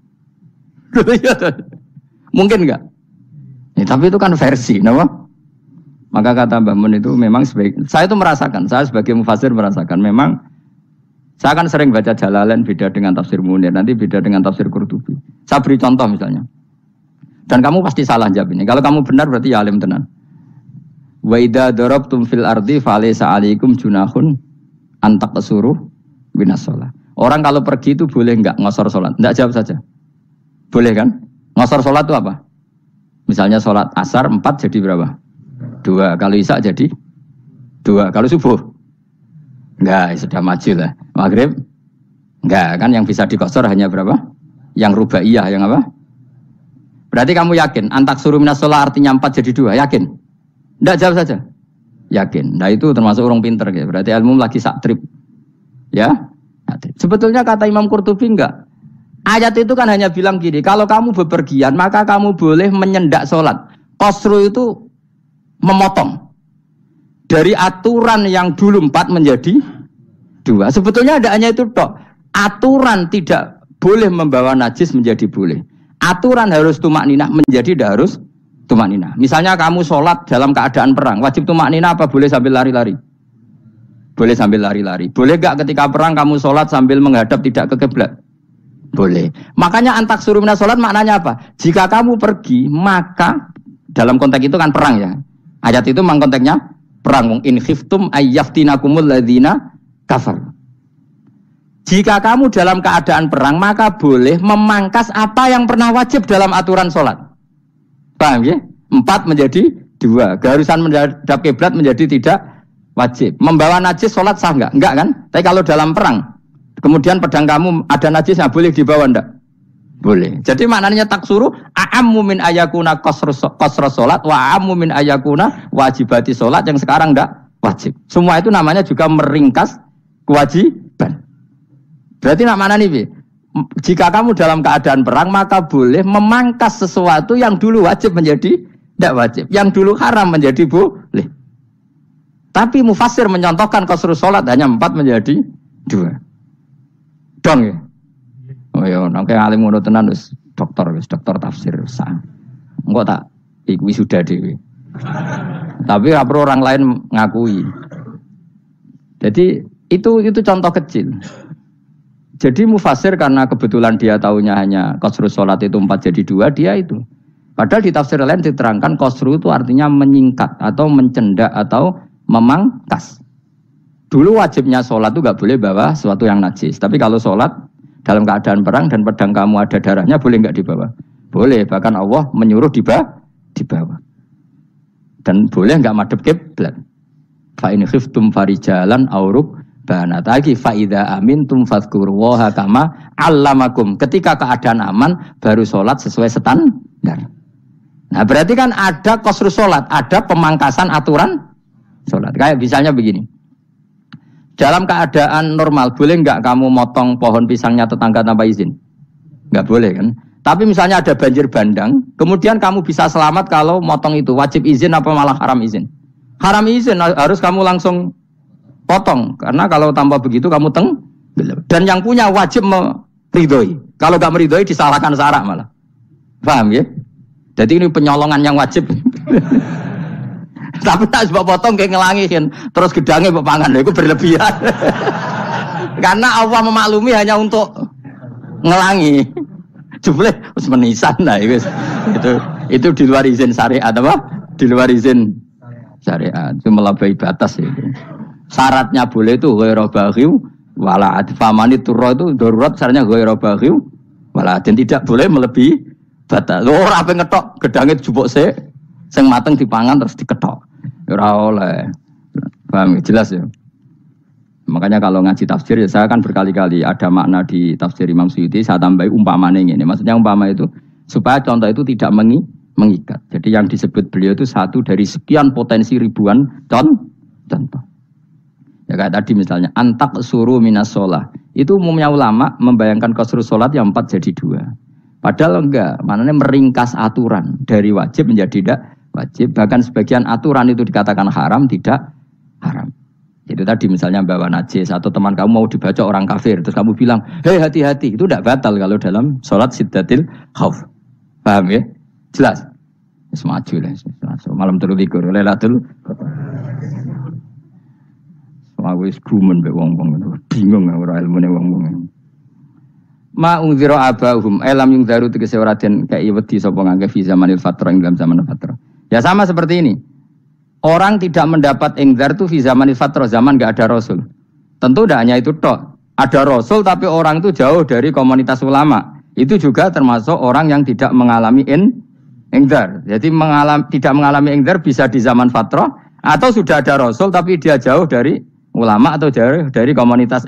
Mungkin enggak? Ya, tapi itu kan versi, kenapa? Maka kata Mbah Mun itu memang saya itu merasakan, saya sebagai mufassir merasakan memang saya kan sering baca Jalalain beda dengan tafsir Munir, nanti beda dengan tafsir Qurtubi. Saya beri contoh misalnya. Dan kamu pasti salah jawab ini. Kalau kamu benar berarti ya alim tenan. Wa idza darabtum fil ardi falaysa 'alaikum junahun an taqsuru binas shalah. Orang kalau pergi itu boleh enggak ngosor salat? Enggak, jawab saja. Boleh kan? Ngosor sholat itu apa? Misalnya sholat asar 4 jadi berapa? 2. Kalau isya jadi 2. Kalau subuh? Enggak, sudah maju lah. Maghrib? Enggak, kan yang bisa dikosor hanya berapa? Yang rubaiyah, yang apa? Berarti kamu yakin? Antak suruh minas sholat artinya 4 jadi 2, yakin? Enggak, jawab saja. Yakin. Nah itu termasuk orang pinter. Ya. Berarti ilmu lagi sak trip. Ya? Sebetulnya kata Imam Qurtubi enggak. Ayat itu kan hanya bilang gini, kalau kamu bepergian maka kamu boleh menyendak sholat. Qasru itu memotong. Dari aturan yang dulu 4 menjadi 2. Sebetulnya ada hanya itu tok. Aturan tidak boleh membawa najis menjadi boleh. Aturan harus tumak ninah menjadi tidak harus tumak ninah. Misalnya kamu sholat dalam keadaan perang, wajib tumak ninah apa boleh sambil lari-lari? Boleh sambil lari-lari. Boleh gak ketika perang kamu sholat sambil menghadap tidak ke kiblat? Boleh. Makanya antak suruh minas sholat maknanya apa? Jika kamu pergi, maka dalam konteks itu kan perang ya. Ayat itu memang konteksnya perang. In khiftum ayyaftinakumul ladzina kafar. Jika kamu dalam keadaan perang, maka boleh memangkas apa yang pernah wajib dalam aturan sholat. Paham ya? 4 menjadi 2. Keharusan menghadap kiblat menjadi tidak wajib. Membawa najis sholat sah enggak? Enggak kan? Tapi kalau dalam perang, kemudian pedang kamu ada najisnya, boleh dibawa enggak? Boleh. Jadi maknanya taksuru a'ammu min ayakuna qasra sholat wa a'ammu min ayakuna wajibati sholat yang sekarang enggak wajib. Semua itu namanya juga meringkas kewajiban. Berarti nak mana nih, jika kamu dalam keadaan perang, maka boleh memangkas sesuatu yang dulu wajib menjadi tidak wajib, yang dulu haram menjadi boleh. Tapi mufassir menyontohkan qasrul sholat hanya 4 menjadi 2. Dong ya. Oh ya, nangke alim ngono tenan wis dokter tafsir sah. Engko tak iki sudah dhewe. Tapi ora perlu orang lain ngakui. Jadi itu contoh kecil. Jadi mufassir karena kebetulan dia tahunya hanya qasrul sholat itu 4 jadi 2, dia itu. Padahal di tafsir lain diterangkan qasru itu artinya menyingkat atau mencendak atau memangkas. Dulu wajibnya sholat itu gak boleh bawa sesuatu yang najis. Tapi kalau sholat dalam keadaan perang dan pedang kamu ada darahnya, boleh gak dibawa? Boleh, bahkan Allah menyuruh dibawa. Dan boleh gak madhep kiblat. Fa in khiftum farijalan auruk banat lagi faida amintum fadzkurullaha kama allamakum. Ketika keadaan aman baru sholat sesuai standar. Nah berarti kan ada qasrul sholat, ada pemangkasan aturan sholat. Kayak misalnya begini, dalam keadaan normal boleh nggak kamu motong pohon pisangnya tetangga tanpa izin? Nggak boleh kan? Tapi misalnya ada banjir bandang, kemudian kamu bisa selamat kalau motong itu wajib izin apa malah haram izin? Haram izin, harus kamu langsung potong, karena kalau tanpa begitu kamu dan yang punya wajib meridhoi. Kalau gak meridhoi disalahkan syarak malah. Paham ya? Jadi ini penyolongan yang wajib. Tapi tak sebab potong kayak ngelangihin, terus gedangnya bepangan, itu berlebihan. Karena Allah memaklumi hanya untuk ngelangi. Jumlah harus menisan lah itu di luar izin syariat apa? Di luar izin syariat, itu melampaui batas itu. Syaratnya boleh itu ghairu baghiw wala adfamani turra itu darurat syaratnya ghairu baghiw wala dan tidak boleh melebihi batas. Ora ape ngetok gedange jupuk sik sing mateng dipangan terus diketok. Ora oleh. Paham jelas ya. Makanya kalau ngaji tafsir ya saya kan berkali-kali ada makna di tafsir Imam Suyuti saya tambahi umpamane ngene. Maksudnya umpama itu supaya contoh itu tidak mengikat. Jadi yang disebut beliau itu satu dari sekian potensi ribuan contoh. Ya kayak tadi misalnya antak suruh minas sholat. Itu umumnya ulama membayangkan qasrul sholat yang 4 jadi 2. Padahal enggak, maknanya meringkas aturan dari wajib menjadi tidak wajib. Bahkan sebagian aturan itu dikatakan haram, tidak haram. Itu tadi misalnya bawa najis atau teman kamu mau dibaca orang kafir, terus kamu bilang, hei hati-hati, itu tidak batal kalau dalam sholat siddatil khauf. Paham ya? Jelas? Semaju lah, malam terlikur, lelatul. Aku wis gumen mbek wong-wong bingung ora ilmune wong-wong. Ma unzira abahum elam yung daru tegese ora den kei wedi sapa ngangge fi zamanil fatrah ing dalam zaman fatrah. Ya sama seperti ini. Orang tidak mendapat ingzar itu fi zamanil fatrah, zaman enggak ada rasul. Tentu tidak hanya itu tok. Ada rasul tapi orang itu jauh dari komunitas ulama. Itu juga termasuk orang yang tidak mengalami ingzar. Jadi tidak mengalami ingzar bisa di zaman fatrah atau sudah ada rasul tapi dia jauh dari ulama atau dari komunitas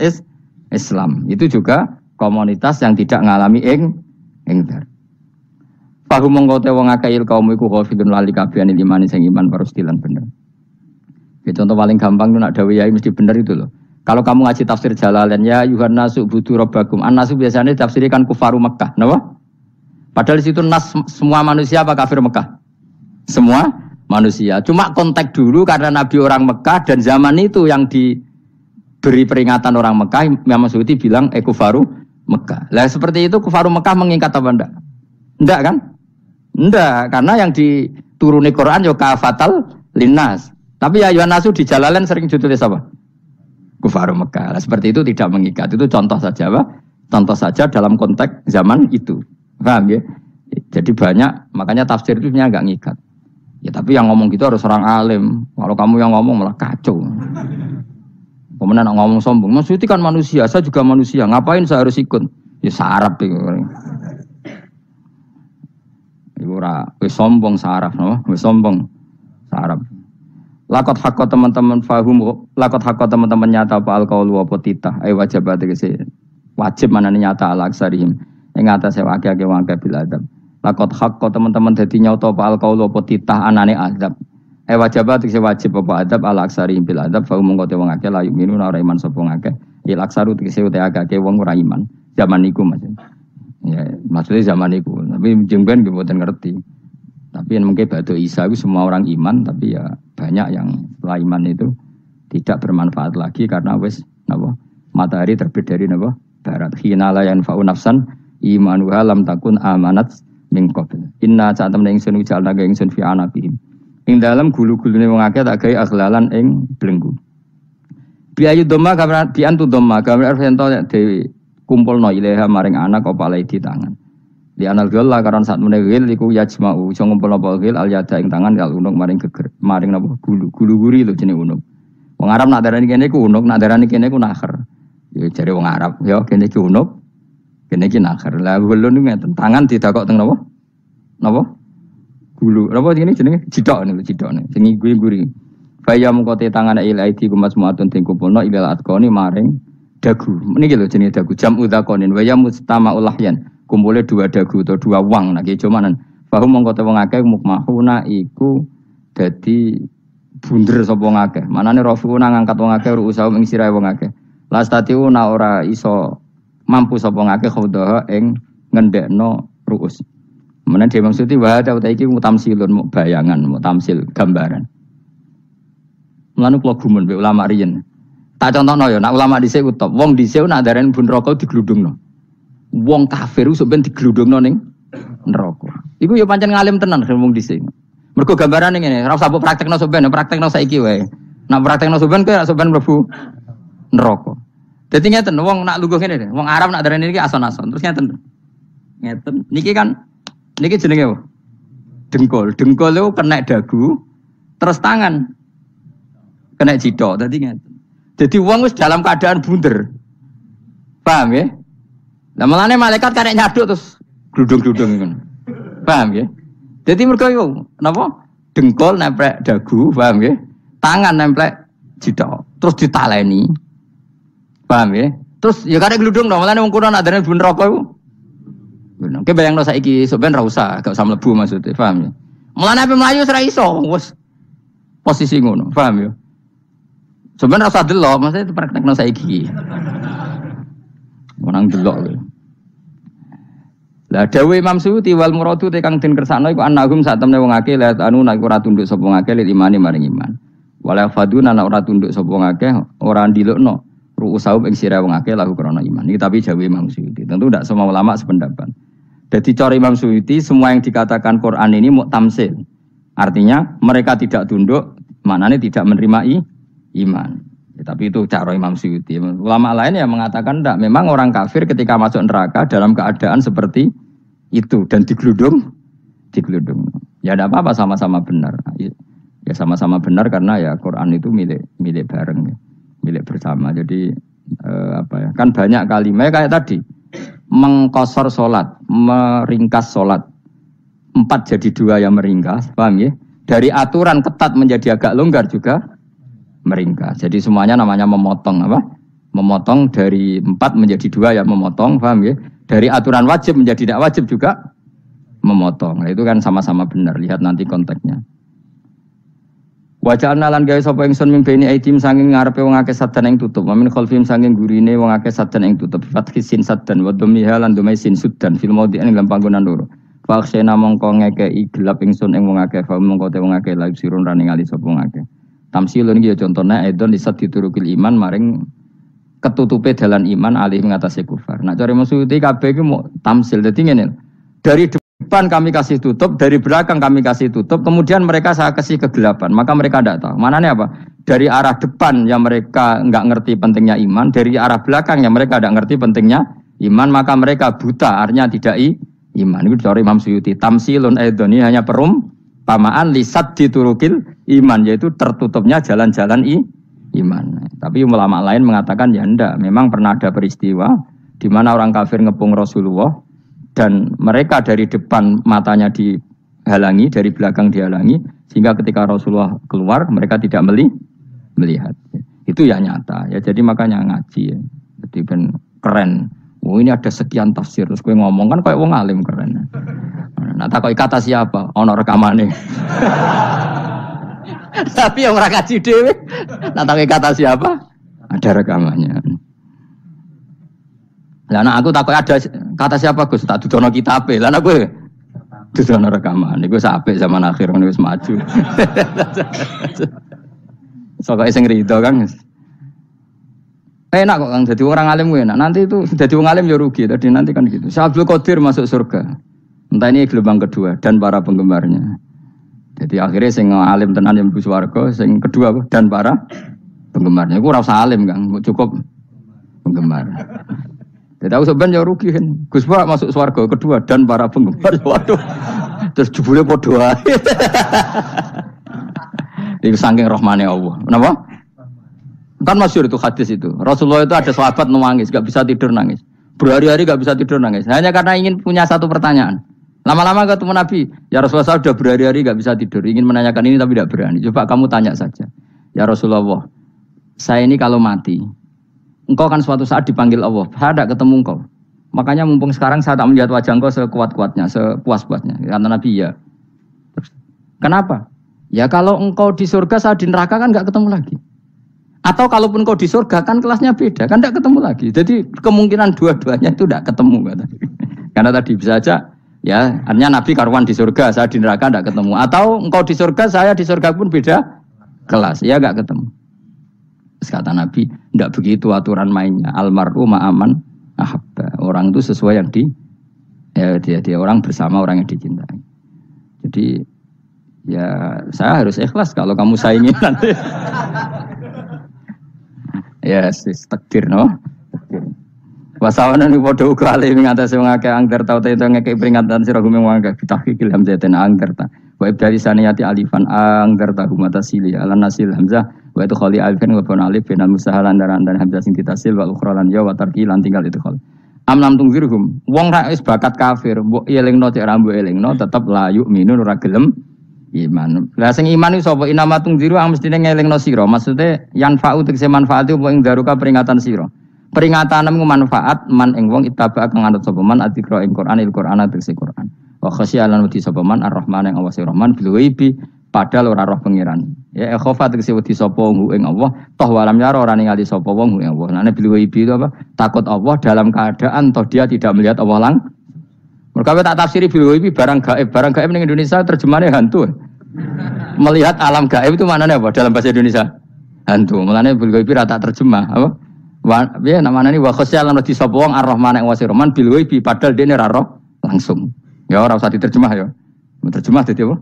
Islam. Itu juga komunitas yang tidak mengalami ingzar. Fahum mongko te wong akail kaum iku khafidun lali kabehane imane sing iman parustilan bener. Ya, contoh paling gampang itu nak dawuh yai mesti bener itu loh. Kalau kamu ngaji tafsir Jalalain ya yuhan nasu budu rabbakum. An-nasu biasanya tafsirkan kufaru Mekah, napa? Padahal di situ nas semua manusia apa kafir Mekah? Semua manusia. Cuma konteks dulu karena Nabi orang Mekah dan zaman itu yang diberi peringatan orang Mekah, Imam Suyuti bilang kufaru Mekah. Lah seperti itu kufaru Mekah mengikat apa enggak? Enggak kan? Enggak, karena yang dituruni Quran yo kafatal linnas. Tapi ya nasu di Jalalain sering ditulis apa? Kufaru Mekah. Lah seperti itu tidak mengikat. Itu contoh saja, Pak. Contoh saja dalam konteks zaman itu. Paham ya? Jadi banyak, makanya tafsir itu sebenarnya enggak ngikat. Ya tapi yang ngomong gitu harus orang alim. Kalau kamu yang ngomong malah kacau. Kemudian ngomong sombong, Mas Suti kan manusia, saya juga manusia. Ngapain saya harus ikut? Ya sarap itu. Ibu ora, wis sombong sarap, no? Wis sombong sarap. Lakot hakko teman-teman fahum, lakot hakko teman-teman nyata apa alqaulu apa titah. Ai wajibat tegese wajib manane nyata al aksarihim. Ing atase akeh-akeh wangke bil adab. Lakot hakko teman-teman dadi nyata apa alqaulu apa titah anane azab. Wajibat tegese wajib apa adab al aksarihim bil adab fahum mongko te wong akeh la yuminu ora iman sapa akeh. Il aksaru tegese utek akeh wong ora iman. Zaman niku Mas. Ya, maksudnya zaman itu, tapi jengben gue buatan ngerti. Tapi mungkin batu Isa itu semua orang iman, tapi ya banyak yang setelah iman itu tidak bermanfaat lagi karena wes napa matahari terbit dari napa barat. Hinala yanfa'u nafsan imanuha lam takun amanat min qabl. Inna sa'atamna ingsun ujal naga ingsun fi anabihim. Ing dalam gulu-gulune wong akeh tak gawe aghlalan ing belenggu. Biayu doma kamar biantu doma kamar sento dewi kumpulno ilaha maring anak apa alai di tangan. Di anal gela karon saat menegil iku yajma'u iso ngumpulno apa gil al yada ing tangan kal unuk maring geger maring napa gulu guri lho jenenge unuk. Wong Arab nak darani kene iku unuk, nak darani kene iku nakher. Ya jare wong Arab, ya kene iki unuk, kene iki nakher. Lah ulun niku ngeten, tangan didakok teng napa? Napa? Gulu. Napa jenenge jidok niku jidokne. Sing guri. Faya mengkote tangan ilaidi kumas muatun ting kumpulno ilal atqoni maring dagu. Niki lho jenenge dagu jam udzakonin wa ya mustama ulahyan. Kumpule dua dagu atau dua wang nek cumanan. Fahum mongko te wong akeh mukmahuna iku dadi bunder sapa wong akeh. Manane rafiuna ngangkat wong akeh ruusahu ing sirahe wong akeh. Lastatiuna ora iso mampu sapa wong akeh khodaha ing ngendekno ruus. Menan dhewe maksudi wa ta iki mutamsilun bayangan, mutamsil gambaran. Mulane kula gumun mbek ulama riyen. Tak contohno ya, nak ulama dhisik utop. Wong dhisik nak darani bun neraka digludungno. Wong kafir iso ben digludungno ning neraka. Iku ya pancen ngalim tenan wong dhisik. Mergo gambarane ngene, ora usah mbok praktekno sampean, praktekno saiki wae. Nak praktekno sampean kowe sampean mlebu neraka. Dadi ngeten, wong nak lungguh ngene, wong Arab nak darani iki ason-ason. Terus ngeten. Ngeten. Niki jenenge apa? Dengkul. Dengkul itu kena dagu, terus tangan kena jidok. Dadi ngeten. Jadi wong wis dalam keadaan bunder. Paham ya? Lah malane malaikat karek nyaduk terus gludung-gludung ngono. Paham ya? Jadi mergo iku napa? Dengkul nempel dagu, paham ya? Tangan nempel jidok, terus ditaleni. Paham ya? Terus ya karek gludung dong, malane wong kuno nak darane bun neraka iku. Oke bayangno saiki sok ben ra usah, gak usah mlebu maksudnya, paham ya? Mulane ape mlayu ora iso, wis posisi ngono, paham ya? Sebenarnya rasa delok, maksudnya itu praktekno saiki. Orang delok. Lah dawuh Imam Suyuti wal muradu te kang den kersakno iku annahum sak temne wong akeh la anu nek ora tunduk sapa wong akeh lil imani maring iman. Wala faduna nek ora tunduk sapa wong akeh ora ndilukno ru'usau ing sira wong akeh lahu krana iman. Iki tapi dawuh Imam Suyuti. Tentu tidak semua ulama sependapat. Jadi cara Imam Suyuti semua yang dikatakan Quran ini muktamsil. Artinya mereka tidak tunduk, maknanya tidak menerima iman. Ya, tapi itu cara Imam Suyuti. Ulama lain yang mengatakan tidak. Memang orang kafir ketika masuk neraka dalam keadaan seperti itu dan digeludung. Ya tidak apa-apa sama-sama benar. Ya sama-sama benar karena ya Quran itu milik bareng, ya. Milik bersama. Jadi kan banyak kalimat kayak tadi mengkosor solat, meringkas solat 4 jadi 2 yang meringkas, paham ya? Dari aturan ketat menjadi agak longgar juga meringkas. Jadi semuanya namanya memotong apa? Memotong dari 4 menjadi 2 yang memotong, paham ya? Dari aturan wajib menjadi tidak wajib juga memotong. Nah, itu kan sama-sama benar. Lihat nanti konteksnya. Wajah lan gawe sapa ingsun ming beni aitim saking ngarepe wong akeh sadan ing tutup. Mamin khalfim saking gurine wong akeh sadan ing tutup. Fathi sin sadan wa dhammiha lan dhamai sin sudan fil maudhi'in ing panggonan loro. Faksena mongko ngekeki gelap ingsun ing wong akeh fa mongko te wong akeh la sirun rani ngali sapa wong akeh. Tamsilun iki ya contone edon disat diturukil iman maring ketutupe dalan iman alih mengatasi kufar. Nak cari Suyuti kabeh iki mau tamsil. Dadi ngene. Dari depan kami kasih tutup, dari belakang kami kasih tutup, kemudian mereka saya kasih kegelapan. Maka mereka tidak tahu. Mananya apa? Dari arah depan yang mereka enggak ngerti pentingnya iman, dari arah belakang yang mereka tidak ngerti pentingnya iman, maka mereka buta, artinya tidak iman. Itu dari Imam Suyuti. Tamsilun aidoni hanya perumpamaan lisat diturukil iman, yaitu tertutupnya jalan-jalan iman. Tapi ulama lain mengatakan ya enggak, memang pernah ada peristiwa di mana orang kafir ngepung Rasulullah dan mereka dari depan matanya dihalangi, dari belakang dihalangi, sehingga ketika Rasulullah keluar mereka tidak melihat. Itu ya nyata ya, jadi makanya ngaji ya. Jadi ben keren. Oh ini ada sekian tafsir, terus gue ngomong kan kayak wong alim keren. Nah takoi kata siapa? Ono rekamane. Tapi yang ora kaji dhewe. Nah takoi kata siapa? Ada rekamannya. Lah anak aku takoi ada kata siapa Gus? Tak dudono kitabe. Lah anak gue dudono rekaman. Iku apik zaman akhir wis maju. Sokoke sing rido kan. Enak kok Kang, jadi orang alim gue enak. Nanti itu jadi orang alim ya rugi. Tadi nanti kan gitu. Syekh Abdul Qadir masuk surga. Entah ini gelombang kedua dan para penggemarnya. Jadi akhirnya sing alim tenan yang mlebu swarga, sing kedua dan para penggemarnya. Iku ora usah alim Kang, cukup penggemar. Jadi aku sebenarnya rugi kan. Gus Pak masuk swarga kedua dan para penggemar. Waduh. Terus jebule padha ae. Iku saking rahmane Allah. Kenapa? Kan masyhur itu hadis itu. Rasulullah itu ada sahabat nangis, gak bisa tidur nangis. Berhari-hari gak bisa tidur nangis. Hanya karena ingin punya satu pertanyaan. Lama-lama ketemu Nabi, ya Rasulullah saya sudah berhari-hari gak bisa tidur. Ingin menanyakan ini tapi tidak berani. Coba kamu tanya saja. Ya Rasulullah, saya ini kalau mati, engkau kan suatu saat dipanggil Allah. Saya tidak ketemu engkau. Makanya mumpung sekarang saya tak melihat wajah engkau sekuat-kuatnya, sepuas-puasnya. Kata Nabi, ya. Kenapa? Ya kalau engkau di surga, saya di neraka kan gak ketemu lagi. Atau kalaupun kau di surga kan kelasnya beda, kan tidak ketemu lagi. Jadi kemungkinan dua-duanya itu tidak ketemu. Kata. Karena tadi bisa aja, ya artinya Nabi karuan di surga, saya di neraka tidak ketemu. Atau engkau di surga, saya di surga pun beda kelas, ya nggak ketemu. Terus kata Nabi, tidak begitu aturan mainnya. Almaru ma'aman ahabba. Orang itu sesuai yang dia orang bersama orang yang dicintai. Jadi ya saya harus ikhlas kalau kamu saingi nanti. Yes, takdir no. Wasawana ni podo uga ale ngatasi wong akeh angger tau itu ngekek peringatan sira gume wong akeh bitahqiqil hamzatin angger ta. Wa ibdali saniyati alifan angger ta humata sili ala nasil hamzah wa itu khali alifan wa bon alif bin musahalan dan hamzah sing ditasil wa ukhra lan ya wa tarqi lan tinggal itu khol. Amlam tungzirhum wong ra wis bakat kafir mbok elingno cek ra mbok elingno tetep la yu'minun ora gelem iman. Lah sing iman iku sapa inamatung diru ang mestine ngelingno sira. Maksude yan fa'u tegese manfaat iku ing daruka peringatan sira. Peringatan iku manfaat man ing wong ittaba kang anut sapa man adikra ing Qur'anil Qur'an tegese Qur'an. Wa khasyalan wedi sapa man ar-rahman ing Allah Rahman bil ghaibi padahal ora roh pangeran. Ya khofa tegese wedi sapa wong ing Allah toh walam yara ora ningali sapa wong ing Allah. Nane bil ghaibi itu apa? Takut Allah dalam keadaan toh dia tidak melihat Allah Mereka tak tafsiri bil ghaibi barang gaib ning Indonesia terjemahannya hantu. Melihat alam gaib itu maknanya apa dalam bahasa Indonesia? Hantu. Mulane bil ghaibi rata terjemah apa? Ya namanya ini wa khasyalan radi sapa wong ar-rahman ing wasi rahman bil ghaibi padahal dene ra roh langsung. Ya ora usah diterjemah ya. Terjemah dadi apa?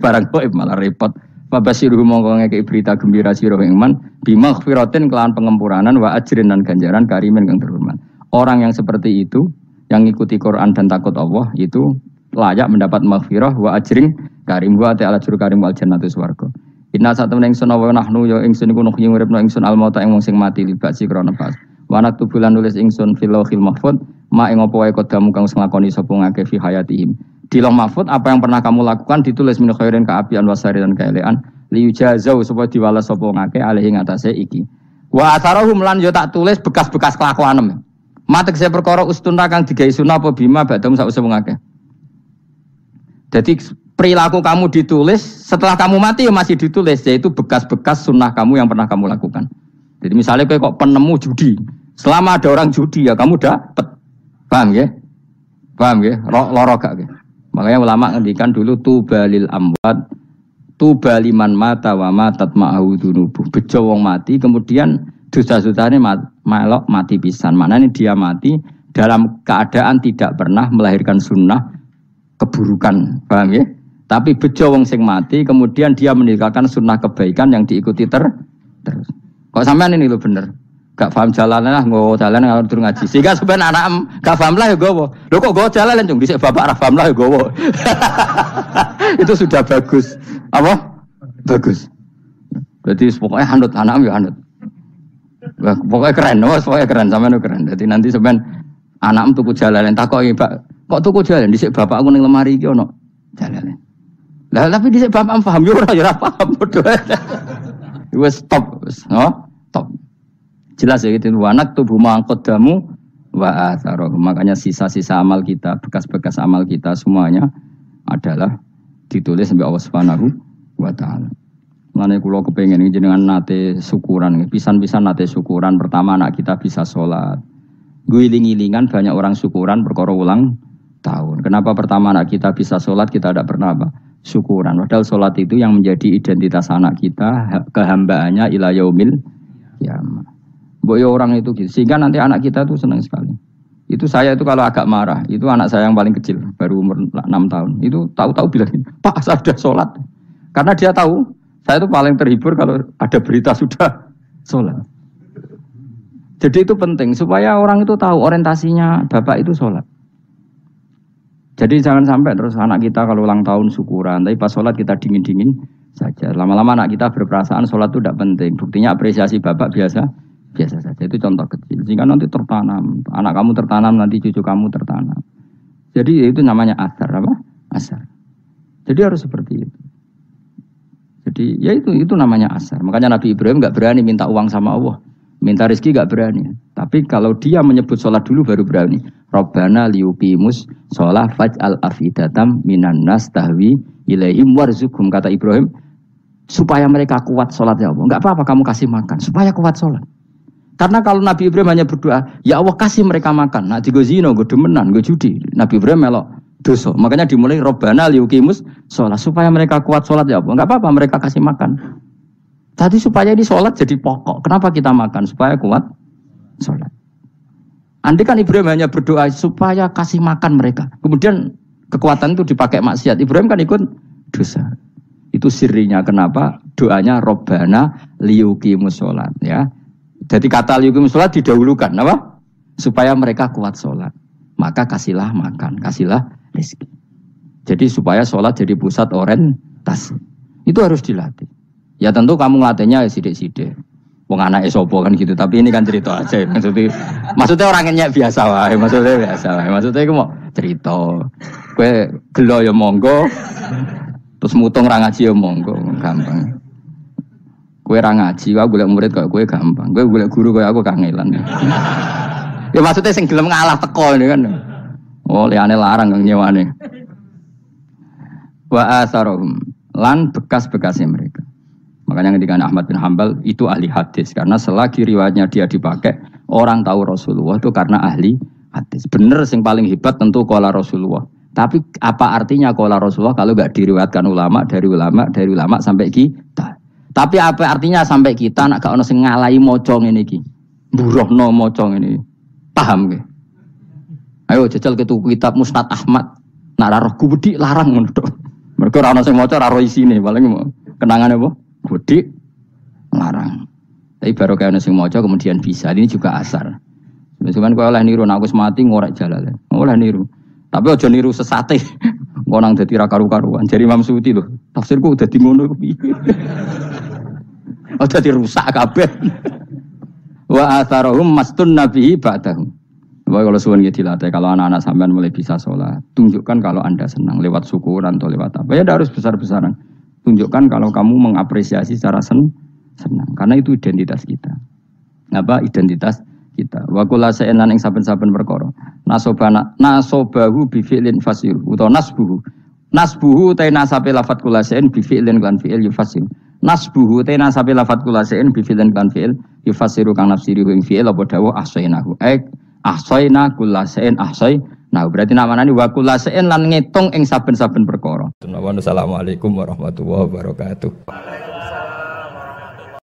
Barang gaib malah repot. Fabasiru mongko ngekeki berita gembira sira ing man bimaghfiratin kelawan pengempuranan wa ajrin dan ganjaran karimin kang terhormat. Orang yang seperti itu yang ngikuti Quran dan takut Allah itu layak mendapat maghfirah wa ajring karim wa ta'ala juru karim wal jannatu swarga. Inna satamna ingsun wa nahnu ya ingsun iku nuhyi uripna ingsun al mauta ing wong sing mati libasi krana pas. Wa naktu bulan nulis ingsun fil lauhil mahfuz ma ing apa wae kodamu kang nglakoni sapa ngake fi hayatihim. Di lauh mahfuz apa yang pernah kamu lakukan ditulis min khairin kaapian wasari dan kaelean liujazau supaya diwales sapa ngake alih ing atase iki. Wa atharahum lan yo tak tulis bekas-bekas kelakuanem. Matek saya perkara ustunna kang digawe sunah apa bima badam sak usah ngakeh. Jadi perilaku kamu ditulis setelah kamu mati ya masih ditulis yaitu bekas-bekas sunnah kamu yang pernah kamu lakukan. Jadi misalnya kayak kok penemu judi, selama ada orang judi ya kamu dapat. Paham ya? Paham ya? Loro gak ya? Makanya ulama ngendikan dulu tubalil amwat tubaliman mata wa matat ma'ahu dunubuh. Bejo wong mati kemudian Dosa-dosane melok mati pisan. Maknanya dia mati dalam keadaan tidak pernah melahirkan sunnah keburukan, paham ya? Tapi bejo wong sing mati, kemudian dia meninggalkan sunnah kebaikan yang diikuti terus. Kok sampean ini lho bener? Gak paham jalan lah, nggo jalan kalau durung ngaji. Sehingga sebenarnya anak gak paham lah ya gowo. Lho kok gowo jalan cung dhisik bapak ra paham lah ya gowo. Itu sudah bagus. Apa? Bagus. Berarti pokoknya hanut anak ya hanut. Wah, pokoknya keren, pokoknya keren sampean keren. Jadi nanti sampean anakmu tuku jalanan takoki, Pak, kok tuku jalanan dhisik bapakku ning lemari iki ono jalanan. Lah tapi dhisik bapak paham yo ora paham padha. Wes stop, stop. Jelas ya gitu, wanak tubuh mangkodamu wa atharoh. Makanya sisa-sisa amal kita, bekas-bekas amal kita semuanya adalah ditulis sampai Allah Subhanahu wa taala. Mane kula kepengin jenengan nate syukuran, pisan-pisan nate syukuran. Pertama anak kita bisa sholat. Guling-gilingan banyak orang syukuran perkara ulang tahun. Kenapa pertama anak kita bisa sholat, kita tidak pernah apa? Syukuran. Padahal sholat itu yang menjadi identitas anak kita, kehambaannya ila yaumil qiyamah. Boyo orang itu gitu. Sehingga nanti anak kita tuh senang sekali. Itu saya itu kalau agak marah, itu anak saya yang paling kecil, baru umur 6 tahun. Itu tahu-tahu bilang, "Pak, saya sudah sholat." Karena dia tahu saya itu paling terhibur kalau ada berita sudah sholat. Jadi itu penting supaya orang itu tahu orientasinya bapak itu sholat. Jadi jangan sampai terus anak kita kalau ulang tahun syukuran, tapi pas sholat kita dingin-dingin saja. Lama-lama anak kita berperasaan sholat itu tidak penting. Buktinya apresiasi bapak biasa saja. Itu contoh kecil. Sehingga nanti tertanam, anak kamu tertanam, nanti cucu kamu tertanam. Jadi itu namanya asar, apa? Asar. Jadi harus seperti itu. Jadi ya itu namanya asar. Makanya Nabi Ibrahim nggak berani minta uang sama Allah, minta rezeki nggak berani. Tapi kalau dia menyebut sholat dulu baru berani. Rabbana liyuqimus sholat faj'al afidatam minan nas tahwi ilaihim warzuqhum, kata Ibrahim, supaya mereka kuat sholat ya Allah. Nggak apa-apa kamu kasih makan supaya kuat sholat. Karena kalau Nabi Ibrahim hanya berdoa, ya Allah kasih mereka makan. Nah digo zina, go demenan, go judi. Nabi Ibrahim melok dosa. Makanya dimulai Rabbana liyuqimus sholat supaya mereka kuat sholat ya Allah. Enggak apa-apa mereka kasih makan. Tadi supaya di sholat jadi pokok. Kenapa kita makan? Supaya kuat sholat. Andai kan Ibrahim hanya berdoa supaya kasih makan mereka. Kemudian kekuatan itu dipakai maksiat. Ibrahim kan ikut dosa. Itu sirinya kenapa doanya Rabbana liyuqimus sholat ya. Jadi kata liyuqimus sholat didahulukan apa? Supaya mereka kuat sholat. Maka kasihlah makan, kasihlah rezeki. Jadi supaya sholat jadi pusat orientasi. Itu harus dilatih. Ya tentu kamu ngelatihnya sidik-sidik. Wong anake sapa kan gitu. Tapi ini kan cerita aja. Maksudnya orangnya biasa wae. Maksudnya iku mau cerita. Kowe gelo ya monggo. Terus mutung ra ngaji ya monggo, gampang. Kowe ra ngaji, aku golek murid kok kowe gampang. Kowe golek guru kaya aku kangelan. Ya maksudnya sing gelem ngalah teko ini kan. Oh, liyane larang kang nyewane. Wa asarohum lan bekas-bekasnya mereka. Makanya ketika Ahmad bin Hanbal itu ahli hadis karena selagi riwayatnya dia dipakai orang tahu Rasulullah itu karena ahli hadis. Bener sing paling hebat tentu qala Rasulullah. Tapi apa artinya qala Rasulullah kalau enggak diriwayatkan ulama dari ulama sampai kita. Tapi apa artinya sampai kita nak gak ono sing ngalahi maca ngene iki. Mburohno maca ngene. Paham nggih? Ayo jajal ke tuku kitab Musnad Ahmad. Nak ra roh gubedi larang ngono tok. Mergo ora ono sing maca ora roh isine, paling kenangane apa? Gudi larang. Tapi baru kayak ono sing maca kemudian bisa. Ini juga asar. Cuman kowe oleh niru nek aku mati ngorek jalalan. Oleh niru. Tapi aja niru sesate. Kok nang dadi ra karu-karuan. Jari Imam Suyuti lho. Tafsirku udah di ngono piye. Udah dirusak kabeh. Wa atharahum mastun nabihi ba'dahu. Wah kalau suwun gitu dilatih, kalau anak-anak sampean mulai bisa sholat, tunjukkan kalau anda senang lewat syukuran atau lewat apa. Ya harus besar-besaran. Tunjukkan kalau kamu mengapresiasi secara senang, karena itu identitas kita. Apa identitas kita? Wa kullu shay'in lan ing saben-saben perkara. Nasobahu bi fi'lin fasil utawa nasbuhu ta nasabe lafat kullu shay'in bi fi'lin kan fi'il yufasil. Nasbuhu ta nasabe lafat kullu shay'in bi fi'lin kan fi'il yufasiru kang nafsiri ing fi'il apa dawuh ahsainahu. Ahsayna kullasain ahsay. Nah berarti namanya ini wa kullasain lan ngitung ing saben-saben perkara. Assalamualaikum warahmatullahi wabarakatuh.